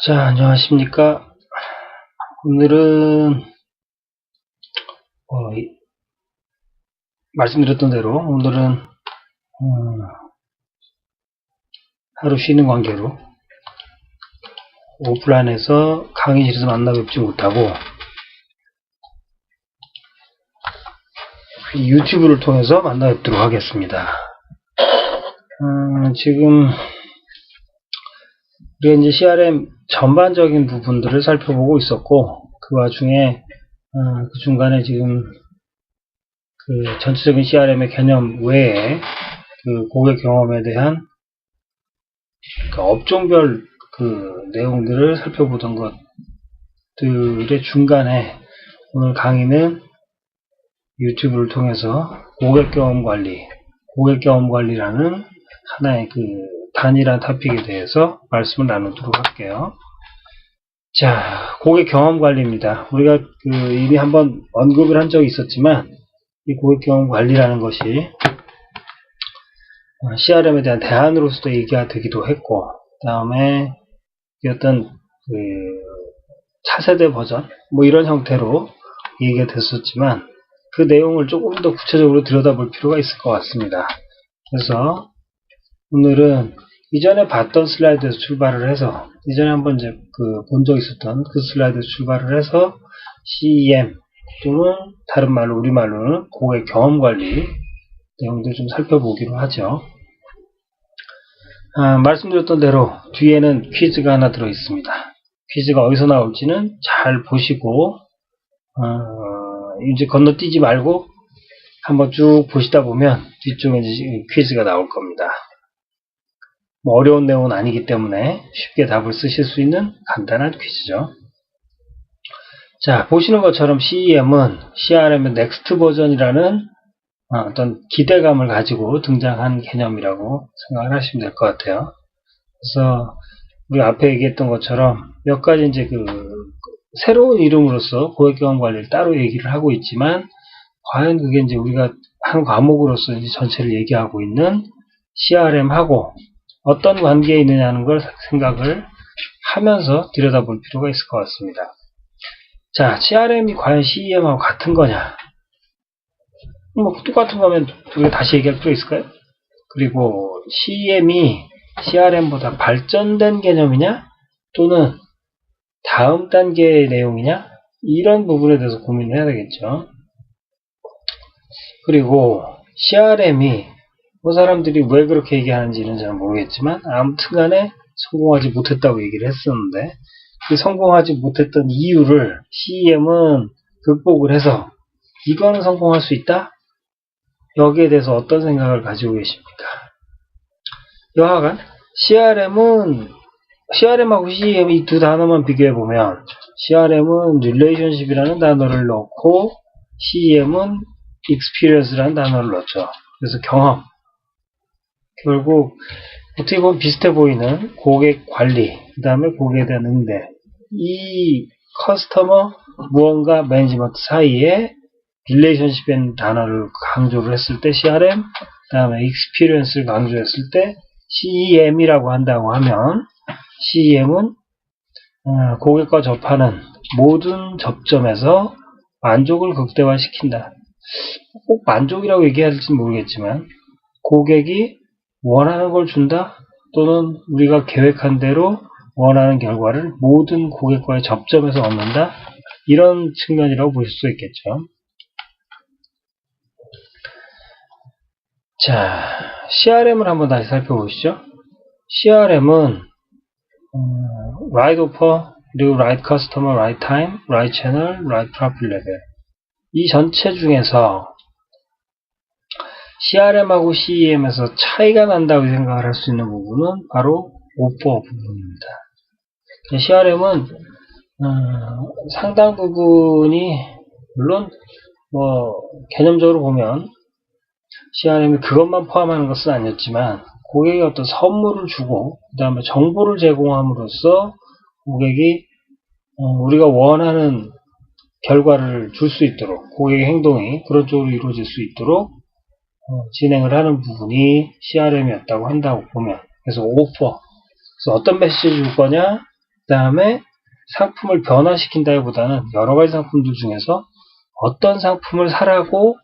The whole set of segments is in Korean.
자, 안녕하십니까. 오늘은, 말씀드렸던 대로, 오늘은, 하루 쉬는 관계로, 오프라인에서 강의실에서 만나 뵙지 못하고, 유튜브를 통해서 만나 뵙도록 하겠습니다. 지금, 우리가 이제 CRM 전반적인 부분들을 살펴보고 있었고, 그 와중에, 그 중간에 지금, 그 전체적인 CRM의 개념 외에, 그 고객 경험에 대한, 그 업종별 그 내용들을 살펴보던 것들의 중간에, 오늘 강의는 유튜브를 통해서 고객 경험 관리라는 하나의 그 단일한 토픽에 대해서 말씀을 나누도록 할게요. 자, 고객 경험 관리입니다. 우리가 그 이미 한번 언급을 한 적이 있었지만, 이 고객 경험 관리라는 것이 CRM에 대한 대안으로서도 얘기가 되기도 했고, 그 다음에 어떤 그 차세대 버전 뭐 이런 형태로 얘기가 됐었지만, 그 내용을 조금 더 구체적으로 들여다볼 필요가 있을 것 같습니다. 그래서 오늘은 이전에 봤던 슬라이드에서 출발을 해서, 이전에 한번 이제 본 적 있었던 그 슬라이드에서 출발을 해서 CEM 또는 다른 말로 우리말로는 고객 경험 관리 내용들 좀 살펴보기로 하죠. 말씀드렸던 대로 뒤에는 퀴즈가 하나 들어 있습니다. 퀴즈가 어디서 나올지는 잘 보시고 이제 건너뛰지 말고 한번 쭉 보시다 보면 뒤쪽에 이제 퀴즈가 나올 겁니다. 뭐 어려운 내용은 아니기 때문에 쉽게 답을 쓰실 수 있는 간단한 퀴즈죠. 자, 보시는 것처럼 CEM은 CRM의 넥스트 버전이라는 어떤 기대감을 가지고 등장한 개념이라고 생각을 하시면 될 것 같아요. 그래서 우리 앞에 얘기했던 것처럼 몇 가지 이제 새로운 이름으로서 고객 경험 관리를 따로 얘기를 하고 있지만, 과연 그게 이제 우리가 한 과목으로서 이제 전체를 얘기하고 있는 CRM하고 어떤 관계에 있느냐는 걸 생각을 하면서 들여다볼 필요가 있을 것 같습니다. 자, CRM이 과연 CEM하고 같은 거냐? 뭐 똑같은 거면 우리가 다시 얘기할 필요 있을까요? 그리고 CEM이 CRM보다 발전된 개념이냐? 또는 다음 단계의 내용이냐? 이런 부분에 대해서 고민을 해야 되겠죠. 그리고 CRM이 사람들이 왜 그렇게 얘기하는지는 잘 모르겠지만, 아무튼 간에 성공하지 못했다고 얘기를 했었는데, 그 성공하지 못했던 이유를 CEM은 극복을 해서 이거는 성공할 수 있다? 여기에 대해서 어떤 생각을 가지고 계십니까? 여하간 CRM하고 CEM 이 두 단어만 비교해보면, CRM은 relationship이라는 단어를 넣고 CEM은 experience라는 단어를 넣죠. 그래서 경험, 결국 어떻게 보면 비슷해 보이는 고객 관리, 그 다음에 고객에 대한 응대, 이 커스터머 무언가 매니지먼트 사이에 릴레이션십이라는 단어를 강조를 했을 때 CRM, 그 다음에 experience를 강조했을 때 CEM이라고 한다고 하면, CEM은 고객과 접하는 모든 접점에서 만족을 극대화시킨다. 꼭 만족이라고 얘기해야 될지는 모르겠지만, 고객이 원하는 걸 준다, 또는 우리가 계획한 대로 원하는 결과를 모든 고객과의 접점에서 얻는다, 이런 측면이라고 보실 수 있겠죠. 자, CRM을 한번 다시 살펴보시죠. CRM은 Right Offer, 그리고 Right Customer, Right Time, Right Channel, Right Profit Level, 이 전체 중에서 CRM하고 CEM에서 차이가 난다고 생각을 할 수 있는 부분은 바로 오퍼 부분입니다. CRM은 상당 부분이, 물론 개념적으로 보면 CRM이 그것만 포함하는 것은 아니었지만, 고객이 어떤 선물을 주고 그 다음에 정보를 제공함으로써 고객이 우리가 원하는 결과를 줄 수 있도록, 고객의 행동이 그런 쪽으로 이루어질 수 있도록 진행을 하는 부분이 CRM이었다고 한다고 보면, 그래서 오퍼, 그래서 어떤 메시지 줄 거냐, 그 다음에 상품을 변화시킨다기보다는 여러 가지 상품들 중에서 어떤 상품을 사라고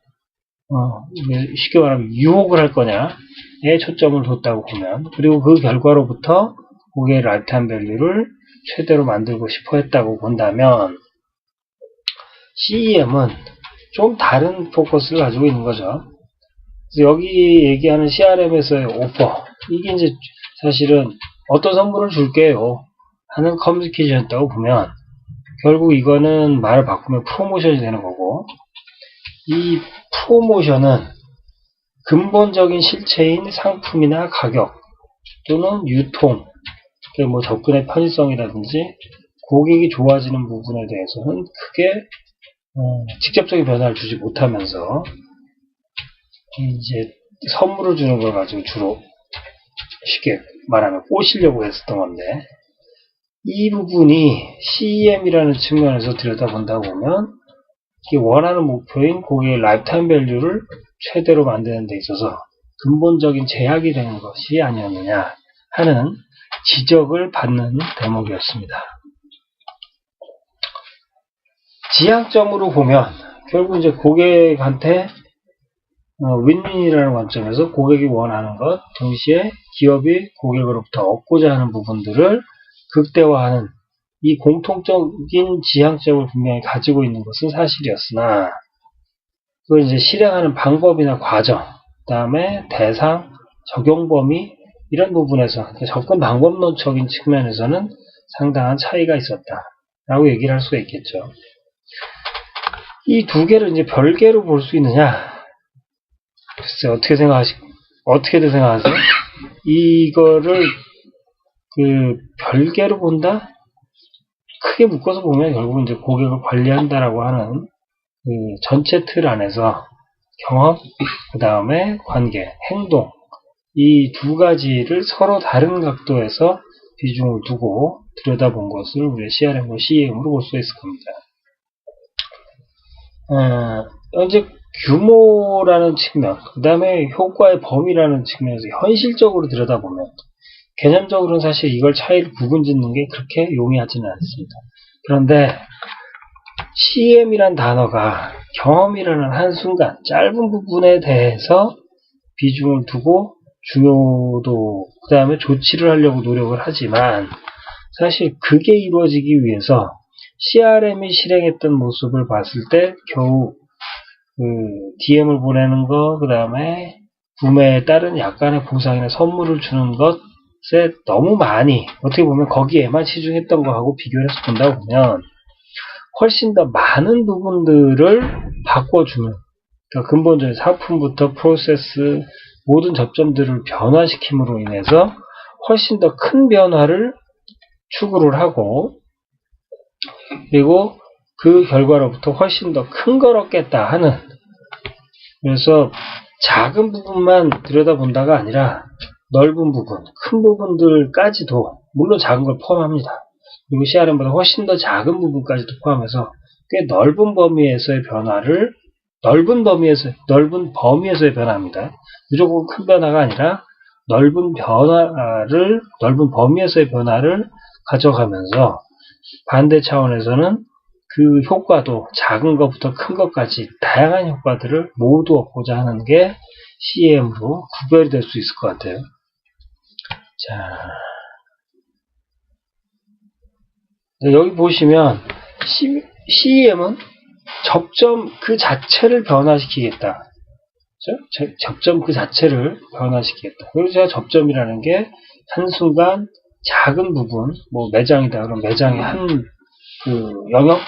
쉽게 말하면 유혹을 할 거냐에 초점을 뒀다고 보면, 그리고 그 결과로부터 고객의 라이프타임 밸류를 최대로 만들고 싶어 했다고 본다면 CEM은 좀 다른 포커스를 가지고 있는 거죠. 그래서 여기 얘기하는 CRM에서의 오퍼, 이게 이제 사실은 어떤 선물을 줄게요 하는 커뮤니케이션이었다고 보면 결국 이거는 말을 바꾸면 프로모션이 되는 거고, 이 프로모션은 근본적인 실체인 상품이나 가격 또는 유통, 뭐 접근의 편의성이라든지 고객이 좋아지는 부분에 대해서는 크게 직접적인 변화를 주지 못하면서 이제 선물을 주는 걸 가지고 주로 쉽게 말하면 꼬시려고 했었던 건데, 이 부분이 CEM이라는 측면에서 들여다본다 보면 원하는 목표인 고객의 라이프타임 밸류를 최대로 만드는 데 있어서 근본적인 제약이 되는 것이 아니었느냐 하는 지적을 받는 대목이었습니다. 지향점으로 보면 결국 이제 고객한테 윈윈이라는 관점에서 고객이 원하는 것, 동시에 기업이 고객으로부터 얻고자 하는 부분들을 극대화하는 이 공통적인 지향점을 분명히 가지고 있는 것은 사실이었으나, 그걸 이제 실행하는 방법이나 과정, 그 다음에 대상, 적용 범위, 이런 부분에서 접근 방법론적인 측면에서는 상당한 차이가 있었다라고 얘기를 할 수가 있겠죠. 이 두 개를 이제 별개로 볼 수 있느냐? 글쎄, 어떻게들 생각하세요? 이거를 별개로 본다? 크게 묶어서 보면 결국 이제 고객을 관리한다라고 하는 전체 틀 안에서 경험, 그 다음에 관계, 행동, 이 두 가지를 서로 다른 각도에서 비중을 두고 들여다본 것을 우리가 CRM과 CEM으로 볼 수 있을 겁니다. 현재 규모라는 측면, 그 다음에 효과의 범위라는 측면에서 현실적으로 들여다보면 개념적으로는 사실 이걸 차이를 구분짓는 게 그렇게 용이하지는 않습니다. 그런데 CEM이란 단어가 경험이라는 한순간 짧은 부분에 대해서 비중을 두고 중요도, 그 다음에 조치를 하려고 노력을 하지만, 사실 그게 이루어지기 위해서 CRM이 실행했던 모습을 봤을 때 겨우 DM을 보내는 거, 그 다음에 구매에 따른 약간의 보상이나 선물을 주는 것에 너무 많이, 어떻게 보면 거기에만 치중했던 거하고 비교를 해서 본다고 보면 훨씬 더 많은 부분들을 바꿔주는, 그러니까 근본적인 상품부터 프로세스, 모든 접점들을 변화시킴으로 인해서 훨씬 더 큰 변화를 추구를 하고, 그리고 그 결과로부터 훨씬 더 큰 걸 얻겠다 하는, 그래서 작은 부분만 들여다본다가 아니라 넓은 부분, 큰 부분들까지도, 물론 작은 걸 포함합니다. 그리고 CRM보다 훨씬 더 작은 부분까지도 포함해서 꽤 넓은 범위에서의 변화를, 넓은 범위에서의 변화입니다. 무조건 큰 변화가 아니라 넓은 범위에서의 변화를 가져가면서 반대 차원에서는 그 효과도 작은 것부터 큰 것까지 다양한 효과들을 모두 얻고자 하는 게 CEM으로 구별이 될 수 있을 것 같아요. 자, 여기 보시면 CEM은 접점 그 자체를 변화시키겠다. 그렇죠? 접점 그 자체를 변화시키겠다. 그리고 제가 접점이라는 게 한순간 작은 부분, 뭐 매장이다. 그럼 매장의 한 영역,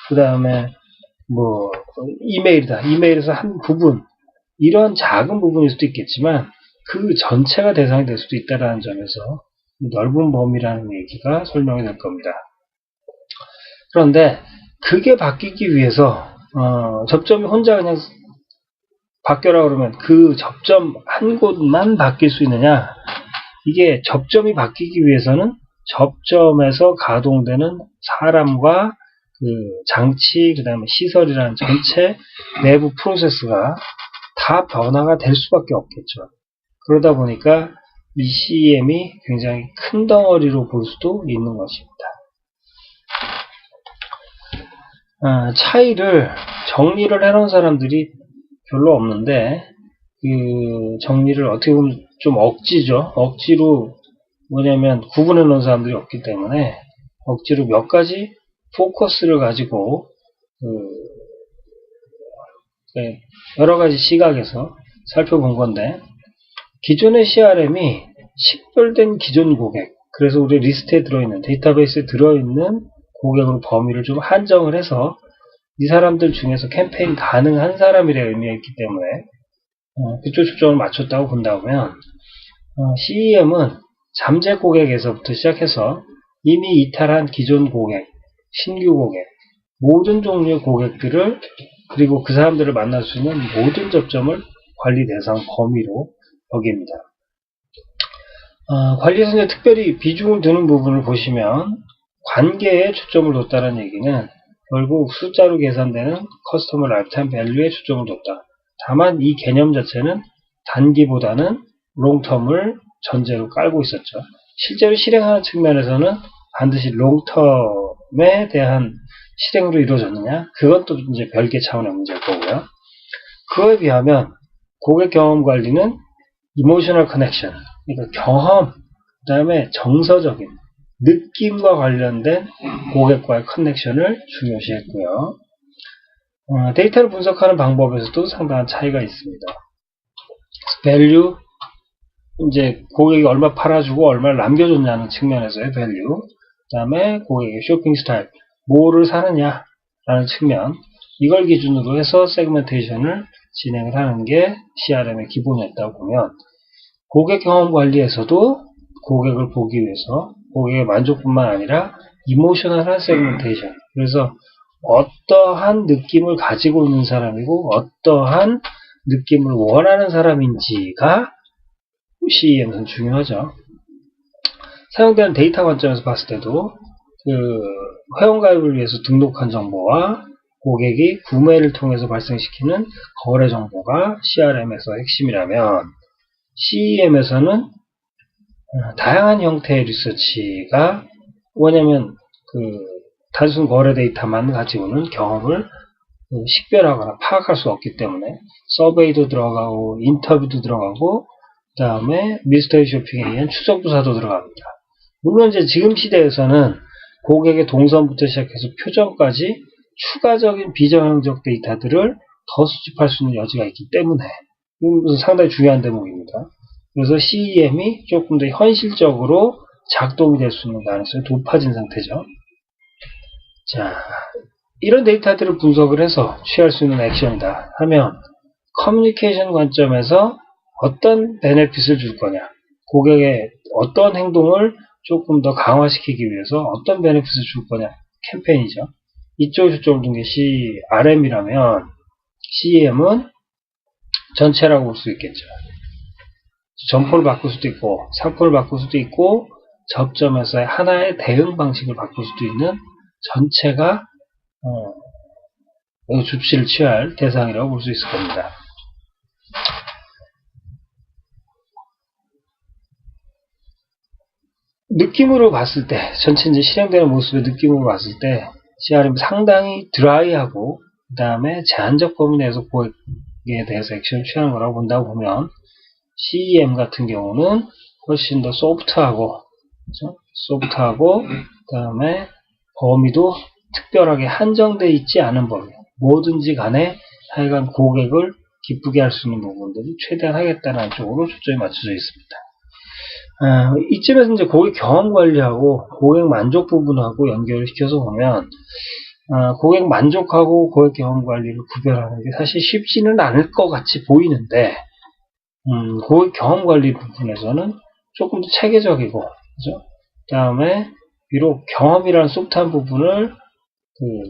그 다음에 뭐 이메일이다. 이메일에서 한 부분, 이런 작은 부분일 수도 있겠지만 그 전체가 대상이 될 수도 있다는 점에서 넓은 범위라는 얘기가 설명이 될 겁니다. 그런데 그게 바뀌기 위해서 접점이 혼자 그냥 바뀌어라 그러면 그 접점 한 곳만 바뀔 수 있느냐? 이게 접점이 바뀌기 위해서는 접점에서 가동되는 사람과 그 장치, 그 다음에 시설이라는 전체 내부 프로세스가 다 변화가 될 수밖에 없겠죠. 그러다 보니까 이 CEM이 굉장히 큰 덩어리로 볼 수도 있는 것입니다. 차이를 정리를 해놓은 사람들이 별로 없는데, 그 정리를 어떻게 보면 좀 억지죠. 억지로, 뭐냐면 구분해 놓은 사람들이 없기 때문에 억지로 몇 가지 포커스를 가지고 여러 가지 시각에서 살펴본 건데, 기존의 CRM이 식별된 기존 고객, 그래서 우리 리스트에 들어있는, 데이터베이스에 들어있는 고객으로 범위를 좀 한정을 해서 이 사람들 중에서 캠페인 가능한 사람이라 의미했기 때문에 그쪽 초점을 맞췄다고 본다면, CEM은 잠재 고객에서부터 시작해서 이미 이탈한 기존 고객, 신규 고객, 모든 종류의 고객들을, 그리고 그 사람들을 만날 수 있는 모든 접점을 관리 대상 범위로 여깁니다. 관리에서 이제 특별히 비중을 두는 부분을 보시면, 관계에 초점을 뒀다는 얘기는 결국 숫자로 계산되는 커스터머 라이프타임 밸류에 초점을 뒀다. 다만 이 개념 자체는 단기보다는 롱텀을 전제로 깔고 있었죠. 실제로 실행하는 측면에서는 반드시 롱텀에 대한 실행으로 이루어졌느냐? 그것도 이제 별개 차원의 문제일 거고요. 그거에 비하면 고객 경험 관리는 이모셔널 커넥션, 그러니까 경험, 그 다음에 정서적인 느낌과 관련된 고객과의 커넥션을 중요시했고요. 데이터를 분석하는 방법에서도 상당한 차이가 있습니다. 밸류, 이제 고객이 얼마 팔아주고 얼마를 남겨줬냐는 측면에서의 밸류, 그 다음에 고객의 쇼핑 스타일, 뭐를 사느냐라는 측면, 이걸 기준으로 해서 세그멘테이션을 진행을 하는 게 CRM의 기본이었다고 보면, 고객 경험 관리에서도 고객을 보기 위해서 고객의 만족뿐만 아니라 이모셔널한 세그멘테이션, 그래서 어떠한 느낌을 가지고 있는 사람이고 어떠한 느낌을 원하는 사람인지가 CEM에서는 중요하죠. 사용되는 데이터 관점에서 봤을 때도 회원가입을 위해서 등록한 정보와 고객이 구매를 통해서 발생시키는 거래 정보가 CRM에서 핵심이라면, CEM에서는 다양한 형태의 리서치가, 뭐냐면 단순 거래 데이터만 가지고는 경험을 식별하거나 파악할 수 없기 때문에 서베이도 들어가고 인터뷰도 들어가고, 그 다음에 미스터리 쇼핑에 의한 추적 조사도 들어갑니다. 물론 이제 지금 시대에서는 고객의 동선부터 시작해서 표정까지 추가적인 비정형적 데이터들을 더 수집할 수 있는 여지가 있기 때문에 이건 상당히 중요한 대목입니다. 그래서 CEM이 조금 더 현실적으로 작동이 될 수 있는 가능성이 높아진 상태죠. 자, 이런 데이터들을 분석을 해서 취할 수 있는 액션이다 하면, 커뮤니케이션 관점에서 어떤 베네핏을 줄 거냐, 고객의 어떤 행동을 조금 더 강화시키기 위해서 어떤 베네핏을 줄 거냐, 캠페인이죠. 이쪽에 초점을 둔 게 CRM이라면 CEM은 전체라고 볼 수 있겠죠. 점포를 바꿀 수도 있고 상품을 바꿀 수도 있고 접점에서의 하나의 대응 방식을 바꿀 수도 있는 전체가 줍시를 취할 대상이라고 볼 수 있을 겁니다. 느낌으로 봤을 때, 전체 이제 실행되는 모습의 느낌으로 봤을 때 CRM이 상당히 드라이하고 그 다음에 제한적 범위 내에서 고객에 대해서 액션을 취하는 거라고 본다고 보면, CEM 같은 경우는 훨씬 더 소프트하고, 그렇죠? 소프트하고, 그 다음에 범위도 특별하게 한정되어 있지 않은 범위, 뭐든지 간에 하여간 고객을 기쁘게 할 수 있는 부분들을 최대한 하겠다는 쪽으로 초점이 맞춰져 있습니다. 이쯤에서 이제 고객 경험 관리하고 고객 만족 부분하고 연결을 시켜서 보면, 고객 만족하고 고객 경험 관리를 구별하는 게 사실 쉽지는 않을 것 같이 보이는데, 고객 경험 관리 부분에서는 조금 더 체계적이고, 그죠? 그 다음에 비록 경험이라는 소프트한 부분을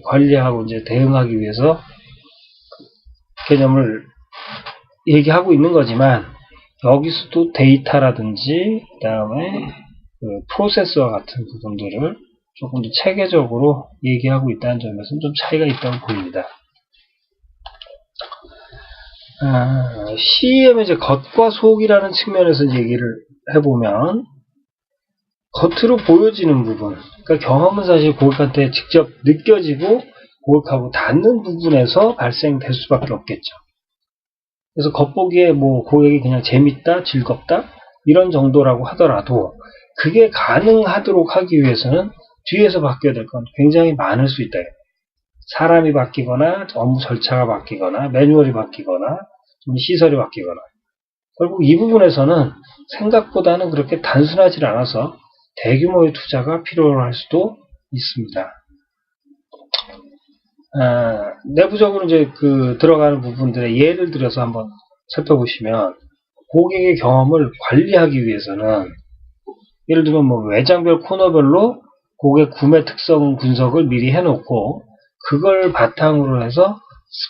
관리하고 이제 대응하기 위해서 개념을 얘기하고 있는 거지만, 여기서도 데이터라든지 그 다음에 프로세스와 같은 부분들을 조금 더 체계적으로 얘기하고 있다는 점에서는 좀 차이가 있다고 보입니다. CEM의 이제 겉과 속이라는 측면에서 얘기를 해보면, 겉으로 보여지는 부분, 그러니까 경험은 사실 고객한테 직접 느껴지고 고객하고 닿는 부분에서 발생될 수밖에 없겠죠. 그래서 겉보기에 뭐 고객이 그냥 재밌다, 즐겁다 이런 정도라고 하더라도 그게 가능하도록 하기 위해서는 뒤에서 바뀌어야 될 건 굉장히 많을 수 있다. 사람이 바뀌거나 업무 절차가 바뀌거나 매뉴얼이 바뀌거나 좀 시설이 바뀌거나 결국 이 부분에서는 생각보다는 그렇게 단순하지 않아서 대규모의 투자가 필요할 수도 있습니다. 내부적으로 이제 그 들어가는 부분들의 예를 들어서 한번 살펴보시면 고객의 경험을 관리하기 위해서는 예를 들면 뭐 매장별 코너별로 고객 구매 특성 분석을 미리 해놓고 그걸 바탕으로 해서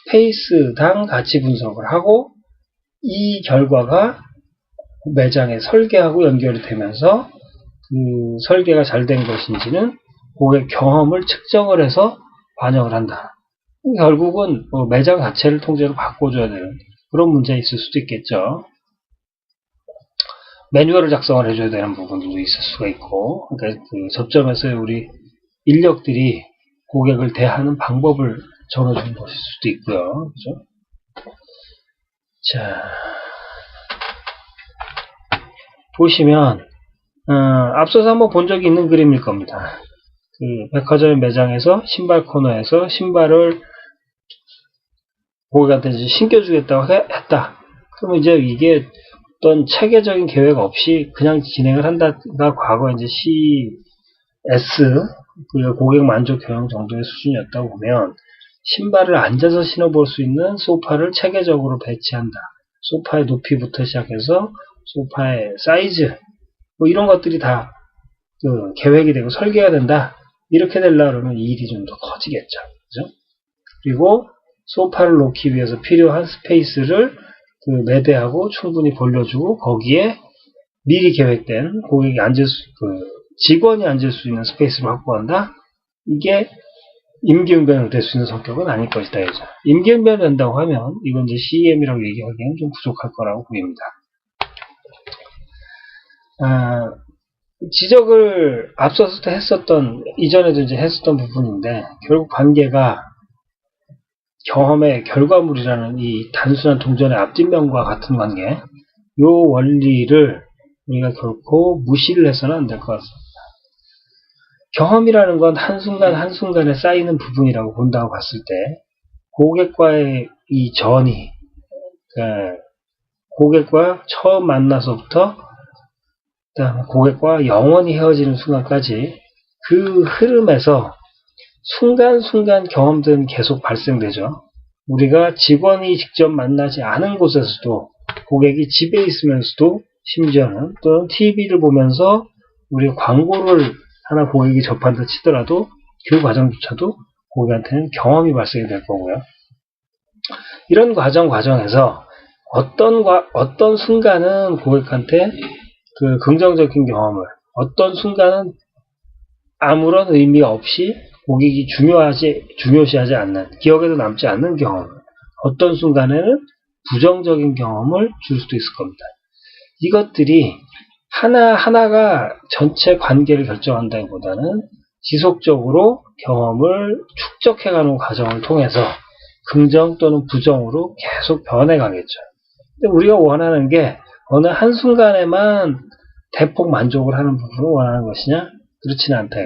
스페이스당 가치 분석을 하고 이 결과가 매장의 설계하고 연결이 되면서 그 설계가 잘 된 것인지는 고객 경험을 측정을 해서 반영을 한다. 결국은 뭐 매장 자체를 통째로 바꿔줘야 되는 그런 문제가 있을 수도 있겠죠. 매뉴얼을 작성을 해줘야 되는 부분도 있을 수가 있고, 그러니까 그 접점에서의 우리 인력들이 고객을 대하는 방법을 적어주는 것일 수도 있고요. 그죠? 자, 보시면, 앞서서 한번 본 적이 있는 그림일 겁니다. 그 백화점 매장에서 신발 코너에서 신발을 고객한테 이제 신겨주겠다고 했다. 그러면 이제 이게 어떤 체계적인 계획 없이 그냥 진행을 한다가 과거 이제 CS, 그 고객 만족 경영 정도의 수준이었다고 보면 신발을 앉아서 신어볼 수 있는 소파를 체계적으로 배치한다. 소파의 높이부터 시작해서 소파의 사이즈, 뭐 이런 것들이 다 그 계획이 되고 설계가 된다. 이렇게 되려고 그러면 이 일이 좀 더 커지겠죠. 그죠? 그리고 소파를 놓기 위해서 필요한 스페이스를 그 매대하고 충분히 벌려주고 거기에 미리 계획된 고객이 직원이 앉을 수 있는 스페이스를 확보한다. 이게 임기응변으로 될 수 있는 성격은 아닐 것이다. 임기응변이 된다고 하면 이건 이제 CEM이라고 얘기하기에는 좀 부족할 거라고 보입니다. 지적을 앞서서 이전에도 이제 했었던 부분인데, 결국 관계가 경험의 결과물이라는 이 단순한 동전의 앞뒷면과 같은 관계, 요 원리를 우리가 결코 무시를 해서는 안 될 것 같습니다. 경험이라는 건 한순간 한순간에 쌓이는 부분이라고 본다고 봤을 때, 고객과의 이 전이, 고객과 처음 만나서부터 고객과 영원히 헤어지는 순간까지 그 흐름에서 순간순간 경험들은 계속 발생되죠. 우리가 직원이 직접 만나지 않은 곳에서도 고객이 집에 있으면서도 심지어는 또는 TV를 보면서 우리가 광고를 하나 고객이 접한다 치더라도 그 과정조차도 고객한테는 경험이 발생이 될 거고요. 이런 과정에서 어떤 순간은 고객한테 그 긍정적인 경험을, 어떤 순간은 아무런 의미 없이 고객이 중요시하지 않는, 기억에도 남지 않는 경험을, 어떤 순간에는 부정적인 경험을 줄 수도 있을 겁니다. 이것들이 하나하나가 전체 관계를 결정한다기보다는 지속적으로 경험을 축적해가는 과정을 통해서 긍정 또는 부정으로 계속 변해가겠죠. 근데 우리가 원하는 게 어느 한순간에만 대폭 만족을 하는 부분을 원하는 것이냐? 그렇지는 않다.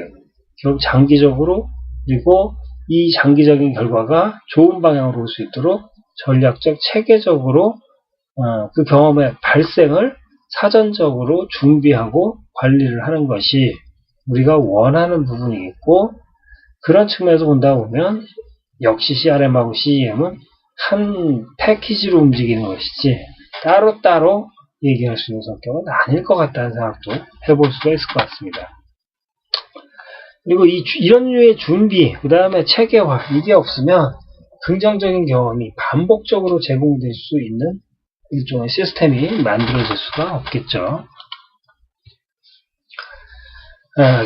결국 장기적으로, 그리고 이 장기적인 결과가 좋은 방향으로 올 수 있도록 전략적 체계적으로 그 경험의 발생을 사전적으로 준비하고 관리를 하는 것이 우리가 원하는 부분이겠고, 그런 측면에서 본다 보면 역시 CRM하고 CEM은 한 패키지로 움직이는 것이지 따로따로 얘기할 수 있는 성격은 아닐 것 같다는 생각도 해볼 수가 있을 것 같습니다. 그리고 이런 류의 준비, 그 다음에 체계화, 이게 없으면 긍정적인 경험이 반복적으로 제공될 수 있는 일종의 시스템이 만들어질 수가 없겠죠.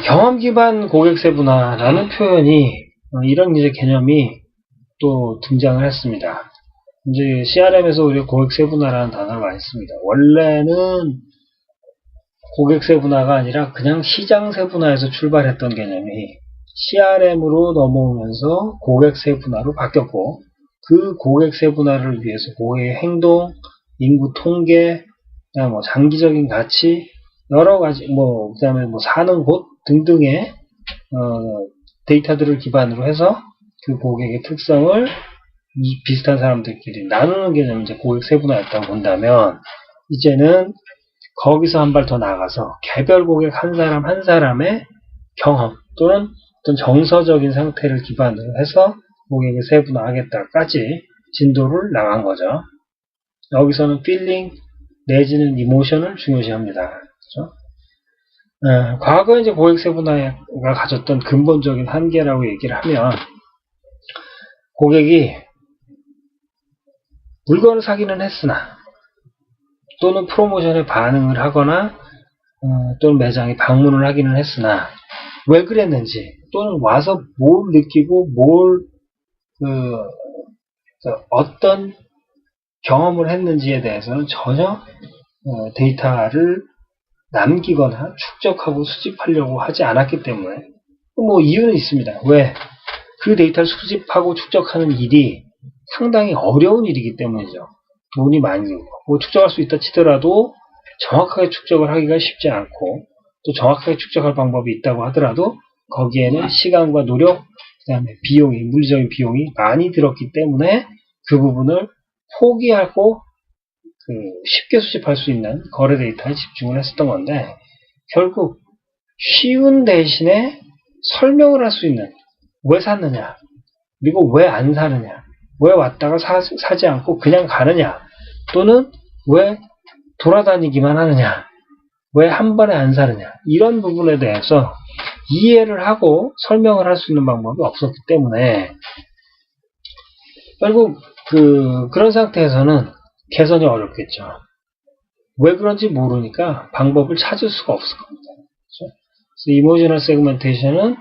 경험 기반 고객 세분화라는 표현이, 이런 이제 개념이 또 등장을 했습니다. 이제 CRM에서 우리가 고객 세분화라는 단어를 많이 씁니다. 원래는 고객 세분화가 아니라 그냥 시장 세분화에서 출발했던 개념이 CRM으로 넘어오면서 고객 세분화로 바뀌었고, 그 고객 세분화를 위해서 고객의 행동, 인구 통계, 그다음 뭐 장기적인 가치, 여러 가지, 그 다음에 사는 곳 등등의 데이터들을 기반으로 해서 그 고객의 특성을 비슷한 사람들끼리 나누는 개념이 이제 고객 세분화였다고 본다면, 이제는 거기서 한 발 더 나가서 개별 고객 한 사람 한 사람의 경험 또는 어떤 정서적인 상태를 기반으로 해서 고객을 세분화하겠다까지 진도를 나간 거죠. 여기서는 feeling 내지는 emotion을 중요시합니다. 그렇죠? 과거에 이제 고객 세분화가 가졌던 근본적인 한계라고 얘기를 하면, 고객이 물건을 사기는 했으나 또는 프로모션에 반응을 하거나 또는 매장에 방문을 하기는 했으나 왜 그랬는지 또는 와서 뭘 느끼고 어떤 경험을 했는지에 대해서는 전혀 데이터를 남기거나 축적하고 수집하려고 하지 않았기 때문에, 이유는 있습니다. 왜? 그 데이터를 수집하고 축적하는 일이 상당히 어려운 일이기 때문이죠. 돈이 많이 들고, 축적할 수 있다 치더라도 정확하게 축적을 하기가 쉽지 않고, 또 정확하게 축적할 방법이 있다고 하더라도 거기에는 시간과 노력, 그 다음에 비용이, 물리적인 비용이 많이 들었기 때문에 그 부분을 포기하고 쉽게 수집할 수 있는 거래 데이터에 집중을 했었던 건데, 결국 쉬운 대신에 설명을 할 수 있는, 왜 샀느냐, 그리고 왜 안 사느냐, 왜 왔다가 사지 않고 그냥 가느냐, 또는 왜 돌아다니기만 하느냐, 왜 한 번에 안 사느냐, 이런 부분에 대해서 이해를 하고 설명을 할 수 있는 방법이 없었기 때문에 결국 그런 상태에서는 개선이 어렵겠죠. 왜 그런지 모르니까 방법을 찾을 수가 없을 겁니다. 그렇죠? 그래서 이모셔널 세그멘테이션은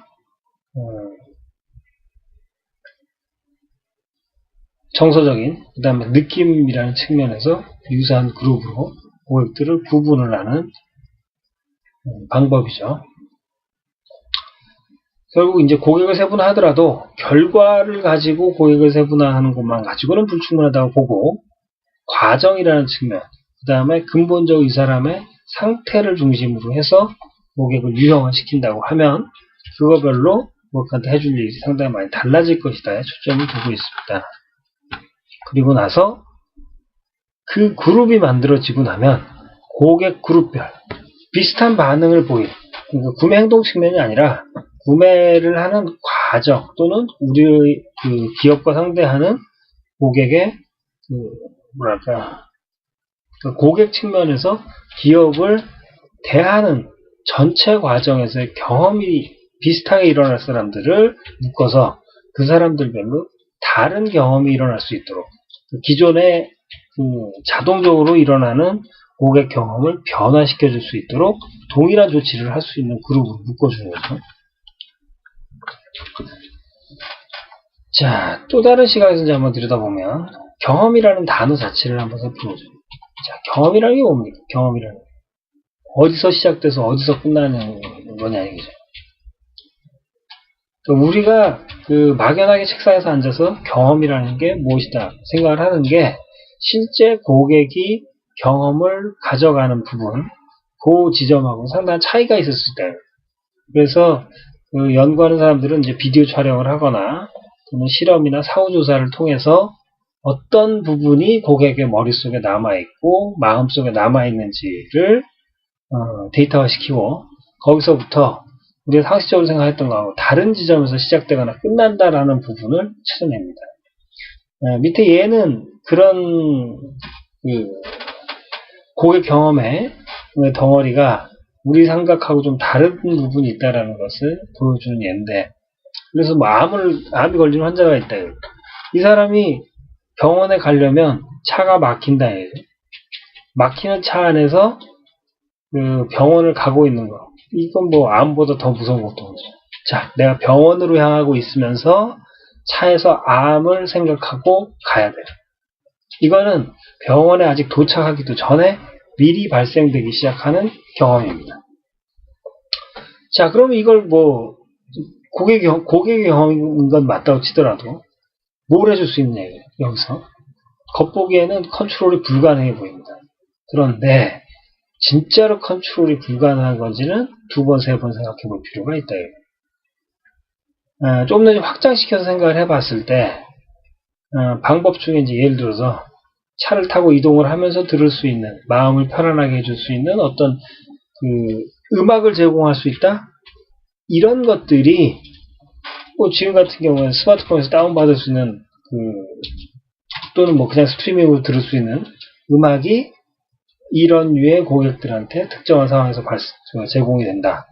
정서적인, 그 다음에 느낌이라는 측면에서 유사한 그룹으로 고객들을 구분을 하는 방법이죠. 결국 이제 고객을 세분화하더라도 결과를 가지고 고객을 세분화하는 것만 가지고는 불충분하다고 보고, 과정이라는 측면, 그 다음에 근본적으로 이 사람의 상태를 중심으로 해서 고객을 유형화시킨다고 하면 그거별로 고객한테 해줄 일이 상당히 많이 달라질 것이다에 초점을 두고 있습니다. 그리고 나서 그 그룹이 만들어지고 나면 고객 그룹별 비슷한 반응을 보이는, 그러니까 구매 행동 측면이 아니라 구매를 하는 과정 또는 우리의 기업과 상대하는 고객의 고객 측면에서 기업을 대하는 전체 과정에서의 경험이 비슷하게 일어날 사람들을 묶어서 그 사람들별로 다른 경험이 일어날 수 있도록, 기존에 자동적으로 일어나는 고객 경험을 변화시켜 줄 수 있도록 동일한 조치를 할 수 있는 그룹으로 묶어주는 거죠. 자, 또 다른 시각에서 이제 한번 들여다보면 경험이라는 단어 자체를 한번 살펴보죠. 자, 경험이라는 게 뭡니까? 경험이라는 게 어디서 시작돼서 어디서 끝나는 거냐 이거죠. 우리가 막연하게 책상에서 앉아서 경험이라는 게 무엇이다 생각을 하는 게, 실제 고객이 경험을 가져가는 부분, 그 지점하고 상당한 차이가 있을 수 있다. 그래서 연구하는 사람들은 이제 비디오 촬영을 하거나 또는 실험이나 사후조사를 통해서 어떤 부분이 고객의 머릿속에 남아있고 마음속에 남아있는지를 데이터화시키고, 거기서부터 우리가 상식적으로 생각했던 거하고 다른 지점에서 시작되거나 끝난다라는 부분을 찾아냅니다. 밑에 얘는 그런 고객 경험의 덩어리가 우리 생각하고 좀 다른 부분이 있다라는 것을 보여주는 예인데, 그래서 암이 걸리는 환자가 있다. 이 사람이 병원에 가려면 차가 막힌다. 막히는 차 안에서 병원을 가고 있는 거. 이건 암보다 더 무서운 것도 없죠. 자, 내가 병원으로 향하고 있으면서 차에서 암을 생각하고 가야 돼요. 이거는 병원에 아직 도착하기도 전에 미리 발생되기 시작하는 경험입니다. 자, 그러면 이걸 고객의 경험인 건 맞다고 치더라도 뭘 해줄 수 있냐, 여기서. 겉보기에는 컨트롤이 불가능해 보입니다. 그런데 진짜로 컨트롤이 불가능한 건지는 두 번, 세 번 생각해 볼 필요가 있다. 좀 더 확장시켜서 생각을 해봤을 때, 방법 중에 이제 예를 들어서 차를 타고 이동을 하면서 들을 수 있는, 마음을 편안하게 해줄 수 있는 어떤 음악을 제공할 수 있다? 이런 것들이 뭐 지금 같은 경우는 스마트폰에서 다운받을 수 있는 또는 뭐 그냥 스트리밍으로 들을 수 있는 음악이 이런 류의 고객들한테 특정한 상황에서 제공이 된다.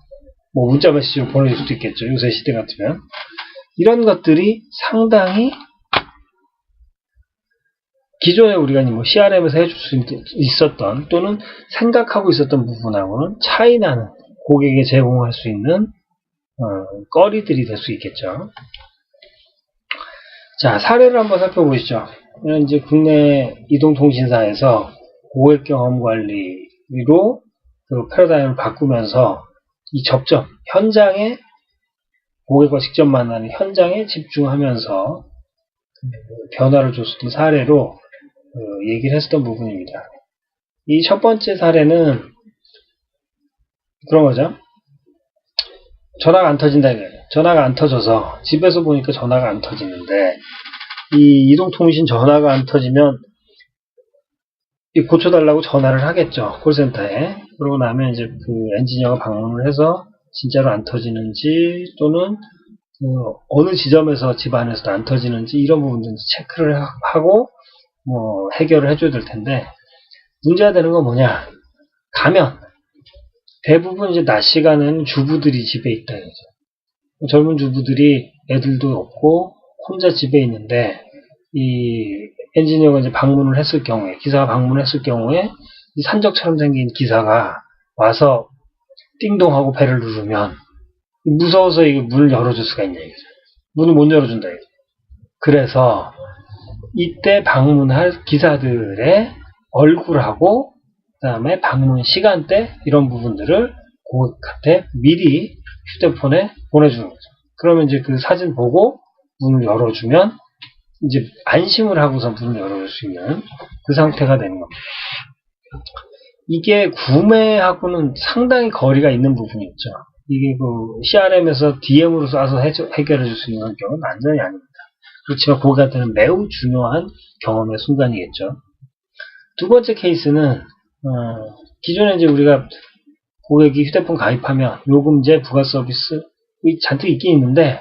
뭐 문자 메시지로 보내줄 수도 있겠죠. 요새 시대 같으면. 이런 것들이 상당히 기존에 우리가 뭐 CRM에서 해줄 수 있었던 또는 생각하고 있었던 부분하고는 차이나는 고객에게 제공할 수 있는 거리들이 될 수 있겠죠. 자, 사례를 한번 살펴보시죠. 이제 국내 이동통신사에서 고객 경험 관리로 패러다임을 바꾸면서 이 접점, 현장에 고객과 직접 만나는 현장에 집중하면서 변화를 줬었던 사례로 얘기를 했었던 부분입니다. 이 첫 번째 사례는 그런 거죠. 전화가 안 터진다 이거예요. 전화가 안 터져서 집에서 보니까 전화가 안 터지는데 이 이동통신 전화가 안 터지면 고쳐달라고 전화를 하겠죠. 콜센터에. 그러고 나면 이제 엔지니어가 방문을 해서 진짜로 안 터지는지 또는 어느 지점에서 집 안에서도 안 터지는지 이런 부분들 체크를 하고 뭐 해결을 해줘야 될 텐데 문제가 되는 건 뭐냐? 가면 대부분 이제 낮 시간은 주부들이 집에 있다 이거죠. 젊은 주부들이 애들도 없고 혼자 집에 있는데 이 엔지니어가 이제 방문을 했을 경우에 기사가 방문을 했을 경우에 이 산적처럼 생긴 기사가 와서 띵동하고 벨을 누르면 무서워서 이게 문을 열어줄 수가 있냐 이거죠. 문을 못 열어준다 이거죠. 그래서 이때 방문할 기사들의 얼굴하고 그 다음에 방문 시간대 이런 부분들을 고객한테 미리 휴대폰에 보내주는 거죠. 그러면 이제 그 사진 보고 문을 열어주면 이제 안심을 하고서 문을 열어줄 수 있는 그 상태가 되는 겁니다. 이게 구매하고는 상당히 거리가 있는 부분이 있죠. 이게 CRM에서 DM으로 쏴서 해결해 줄 수 있는 경우는 완전히 아닙니다. 그렇지만 고객한테는 매우 중요한 경험의 순간이겠죠. 두 번째 케이스는 기존에 이제 우리가 고객이 휴대폰 가입하면 요금제, 부가 서비스 잔뜩 있긴 있는데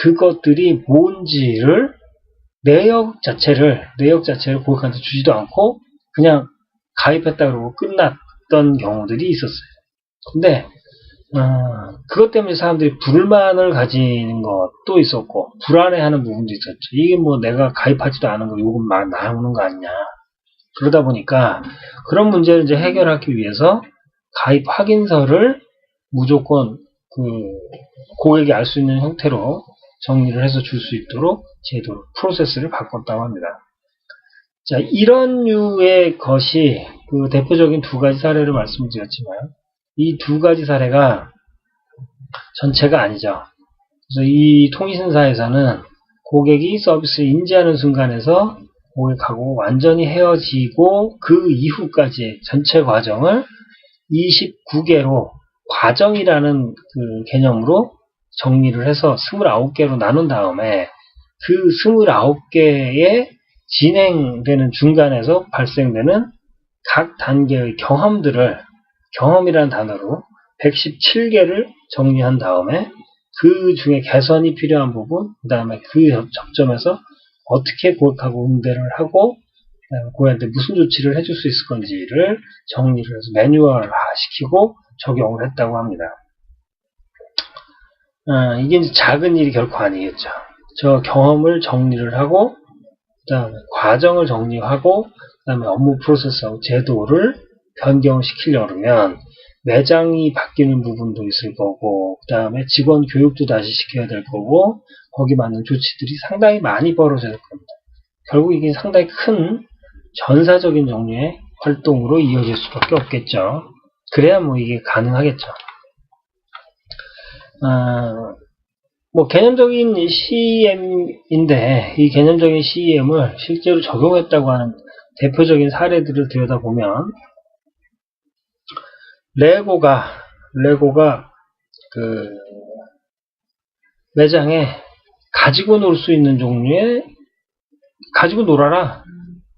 그것들이 뭔지를 내역 자체를 고객한테 주지도 않고 그냥 가입했다 그러고 끝났던 경우들이 있었어요. 근데 그것 때문에 사람들이 불만을 가지는 것도 있었고 불안해하는 부분도 있었죠. 이게 뭐 내가 가입하지도 않은 거 요금 막 나오는 거 아니냐. 그러다 보니까 그런 문제를 이제 해결하기 위해서 가입 확인서를 무조건 고객이 알 수 있는 형태로 정리를 해서 줄 수 있도록 제도로 프로세스를 바꿨다고 합니다. 자, 이런 류의 것이 대표적인 두 가지 사례를 말씀드렸지만 이 두 가지 사례가 전체가 아니죠. 그래서 이 통신사에서는 고객이 서비스를 인지하는 순간에서 고객하고 완전히 헤어지고 그 이후까지 전체 과정을 29개로 과정이라는 개념으로 정리를 해서 29개로 나눈 다음에 그 29개의 진행되는 중간에서 발생되는 각 단계의 경험이라는 단어로 117개를 정리한 다음에 그 중에 개선이 필요한 부분, 그 다음에 그 접점에서 어떻게 고객하고 응대를 하고 고객한테 무슨 조치를 해줄 수 있을 건지를 정리를 해서 매뉴얼화 시키고 적용을 했다고 합니다. 이게 이제 작은 일이 결코 아니겠죠. 저 경험을 정리를 하고 그 다음에 과정을 정리하고 그 다음에 업무 프로세스하고 제도를 변경을 시키려면 매장이 바뀌는 부분도 있을 거고 그 다음에 직원 교육도 다시 시켜야 될 거고 거기 맞는 조치들이 상당히 많이 벌어져야 될 겁니다. 결국 이게 상당히 큰 전사적인 종류의 활동으로 이어질 수밖에 없겠죠. 그래야 뭐 이게 가능하겠죠. 뭐 개념적인 CEM인데 이 개념적인 CEM을 실제로 적용했다고 하는 대표적인 사례들을 들여다보면 레고가 그 매장에 가지고 놀 수 있는 종류의 가지고 놀아라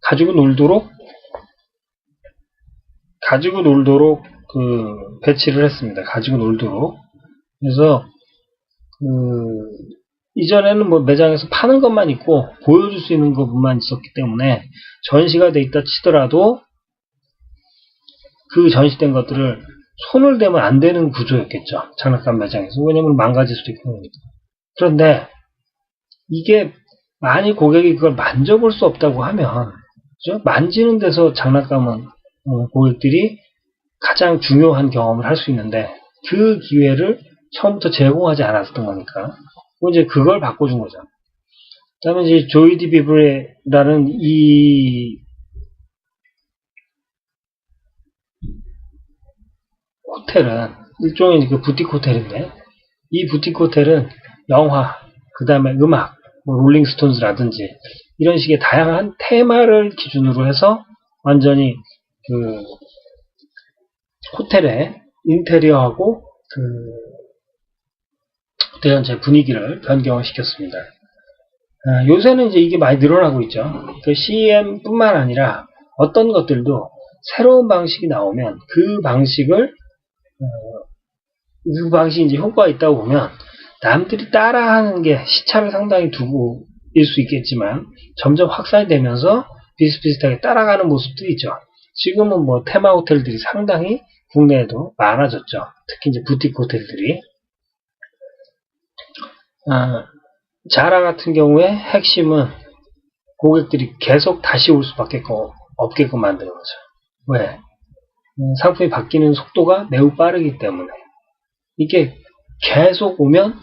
가지고 놀도록 그 배치를 했습니다. 가지고 놀도록. 그래서 이전에는 뭐 매장에서 파는 것만 있고 보여줄 수 있는 것만 있었기 때문에 전시가 돼 있다 치더라도 그 전시된 것들을 손을 대면 안 되는 구조였겠죠. 장난감 매장에서. 왜냐면 망가질 수도 있고 그러니까. 그런데 이게 만일 고객이 그걸 만져볼 수 없다고 하면 그죠? 만지는 데서 장난감은 고객들이 가장 중요한 경험을 할 수 있는데 그 기회를 처음부터 제공하지 않았던 거니까 이제 그걸 바꿔준 거죠. 그 다음에 이제 조이디 비브레라는 이 호텔은 일종의 그 부티크 호텔인데 이 부티크 호텔은 영화, 그 다음에 음악, 뭐 롤링스톤즈라든지 이런 식의 다양한 테마를 기준으로 해서 완전히 그 호텔의 인테리어하고 그 호텔 전체 분위기를 변경을 시켰습니다. 요새는 이제 이게 많이 늘어나고 있죠. 그 CEM뿐만 아니라 어떤 것들도 새로운 방식이 나오면 그 방식이 이제 효과가 있다고 보면 남들이 따라하는 게 시차를 상당히 두고 일 수 있겠지만 점점 확산이 되면서 비슷비슷하게 따라가는 모습도 있죠. 지금은 뭐 테마 호텔들이 상당히 국내에도 많아졌죠. 특히 이제 부티크 호텔들이. 자라 같은 경우에 핵심은 고객들이 계속 다시 올 수밖에 없게끔 만드는 거죠. 왜? 상품이 바뀌는 속도가 매우 빠르기 때문에 이게 계속 오면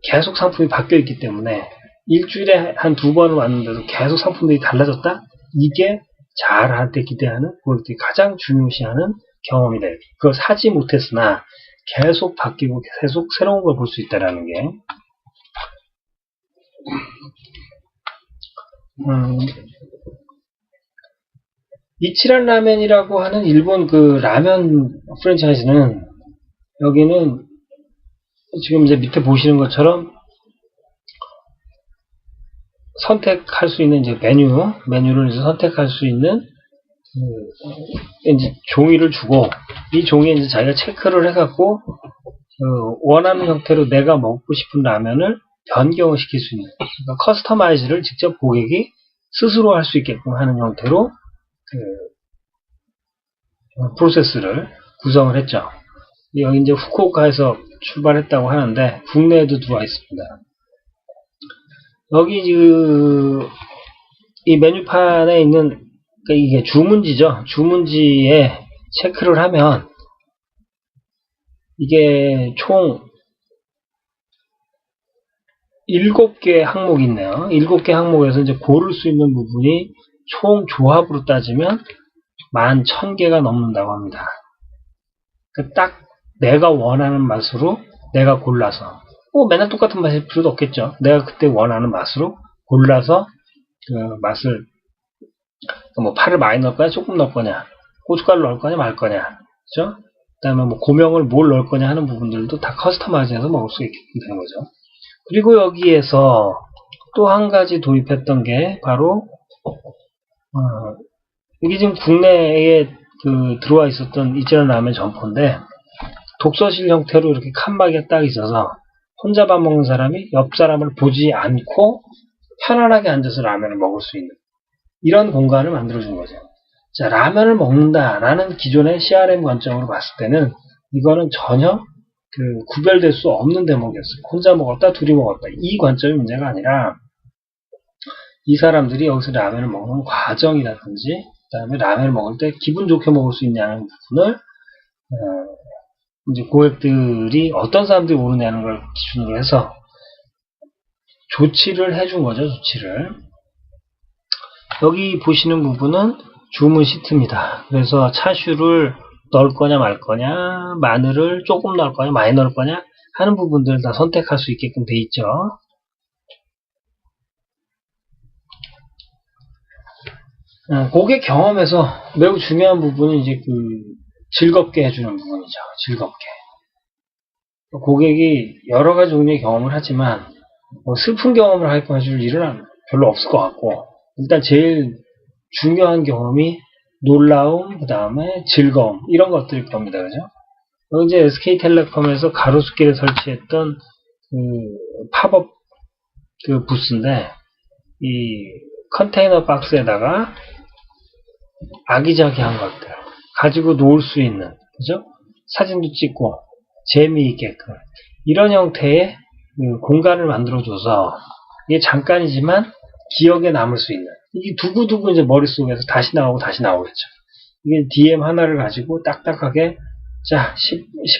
계속 상품이 바뀌어 있기 때문에 일주일에 한 2번을 왔는데도 계속 상품들이 달라졌다? 이게 자라한테 기대하는 고객들이 가장 중요시하는 경험이 돼요. 그걸 사지 못했으나 계속 바뀌고 계속 새로운 걸 볼 수 있다는 게 이치란 라멘이라고 하는 일본 그 라면 프랜차이즈는 여기는 지금 이제 밑에 보시는 것처럼 선택할 수 있는 이제 메뉴를 이제 선택할 수 있는 이제 종이를 주고 이 종이에 이제 자기가 체크를 해갖고 원하는 형태로 내가 먹고 싶은 라면을 변경을 시킬 수 있는 그러니까 커스터마이즈를 직접 고객이 스스로 할 수 있게끔 하는 형태로 프로세스를 구성을 했죠. 여기 이제 후쿠오카에서 출발했다고 하는데 국내에도 들어와 있습니다. 여기 이 메뉴판에 있는 그러니까 이게 주문지죠. 주문지에 체크를 하면 이게 총 7개 항목이 있네요. 7개 항목에서 이제 고를 수 있는 부분이 총 조합으로 따지면 11,000개가 넘는다고 합니다. 딱 내가 원하는 맛으로 내가 골라서 맨날 똑같은 맛일 필요도 없겠죠. 내가 그때 원하는 맛으로 골라서 그 맛을 뭐 파를 많이 넣을 거냐 조금 넣을 거냐 고춧가루 넣을 거냐 말 거냐 그죠? 그 다음에 뭐 고명을 뭘 넣을 거냐 하는 부분들도 다 커스터마이즈해서 먹을 수 있게 되는 거죠. 그리고 여기에서 또 한 가지 도입했던 게 바로 이게 지금 국내에 들어와 있었던 이치란 라멘 점포인데 독서실 형태로 이렇게 칸막이가 딱 있어서 혼자 밥 먹는 사람이 옆 사람을 보지 않고 편안하게 앉아서 라면을 먹을 수 있는 이런 공간을 만들어준 거죠. 자, 라면을 먹는다라는 기존의 CRM 관점으로 봤을 때는 이거는 전혀 구별될 수 없는 대목이었어요. 혼자 먹었다, 둘이 먹었다. 이 관점이 문제가 아니라 이 사람들이 여기서 라면을 먹는 과정이라든지 그 다음에 라면을 먹을 때 기분 좋게 먹을 수 있냐는 부분을 이제 고객들이 어떤 사람들이 오느냐는 걸 기준으로 해서 조치를 해준 거죠. 조치를. 여기 보시는 부분은 주문 시트입니다. 그래서 차슈를 넣을 거냐 말 거냐, 마늘을 조금 넣을 거냐, 많이 넣을 거냐 하는 부분들을 다 선택할 수 있게끔 돼 있죠. 고객 경험에서 매우 중요한 부분이 이제 즐겁게 해주는 부분이죠. 즐겁게. 고객이 여러 가지 종류의 경험을 하지만 슬픈 경험을 하게끔 해줄 일은 별로 없을 것 같고, 일단 제일 중요한 경험이 놀라움, 그 다음에 즐거움, 이런 것들일 겁니다. 그죠? 이제 SK텔레콤에서 가로수길에 설치했던 팝업 부스인데, 이 컨테이너 박스에다가 아기자기한 것들 가지고 놀 수 있는, 그죠? 사진도 찍고 재미있게끔 이런 형태의 공간을 만들어줘서 이게 잠깐이지만 기억에 남을 수 있는, 이게 두고두고 이제 머릿속에서 다시 나오고 다시 나오겠죠. 이게 DM 하나를 가지고 딱딱하게 자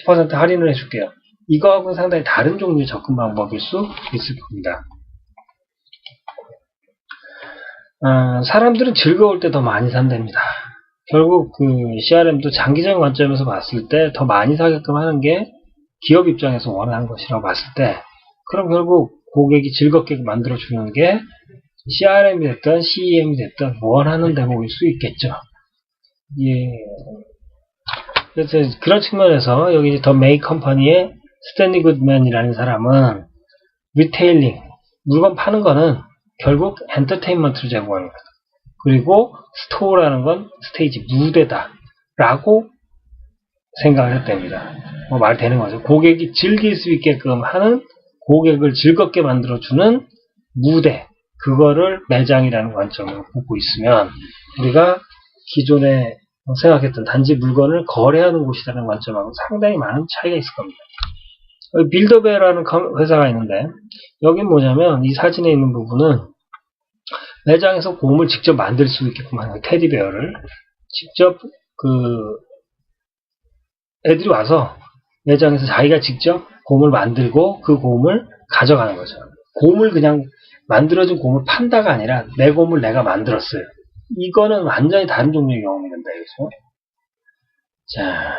10% 할인을 해줄게요. 이거하고는 상당히 다른 종류의 접근 방법일 수 있을 겁니다. 사람들은 즐거울 때 더 많이 산답니다. 결국 CRM도 장기적인 관점에서 봤을 때 더 많이 사게끔 하는 게 기업 입장에서 원하는 것이라고 봤을 때, 그럼 결국 고객이 즐겁게 만들어주는 게 CRM이 됐든 CEM이 됐든 원하는 대목일 수 있겠죠. 예. 그래서 그런 측면에서 여기 이제 더 메이 컴퍼니의 스탠리 굿맨이라는 사람은 리테일링, 물건 파는 거는 결국 엔터테인먼트를 제공하는 거다. 그리고 스토어라는 건 스테이지, 무대다 라고 생각을 했답니다. 말 되는 거죠. 고객이 즐길 수 있게끔 하는, 고객을 즐겁게 만들어주는 무대, 그거를 매장이라는 관점으로 보고 있으면 우리가 기존에 생각했던 단지 물건을 거래하는 곳이라는 관점하고 상당히 많은 차이가 있을 겁니다. 빌더베어라는 회사가 있는데, 여긴 뭐냐면 이 사진에 있는 부분은 매장에서 곰을 직접 만들 수 있게끔 하는 테디베어를 직접 애들이 와서 매장에서 자기가 직접 곰을 만들고 그 곰을 가져가는 거죠. 곰을 그냥 만들어진 곰을 판다가 아니라 내 곰을 내가 만들었어요. 이거는 완전히 다른 종류의 경험이 된다. 그래서 자,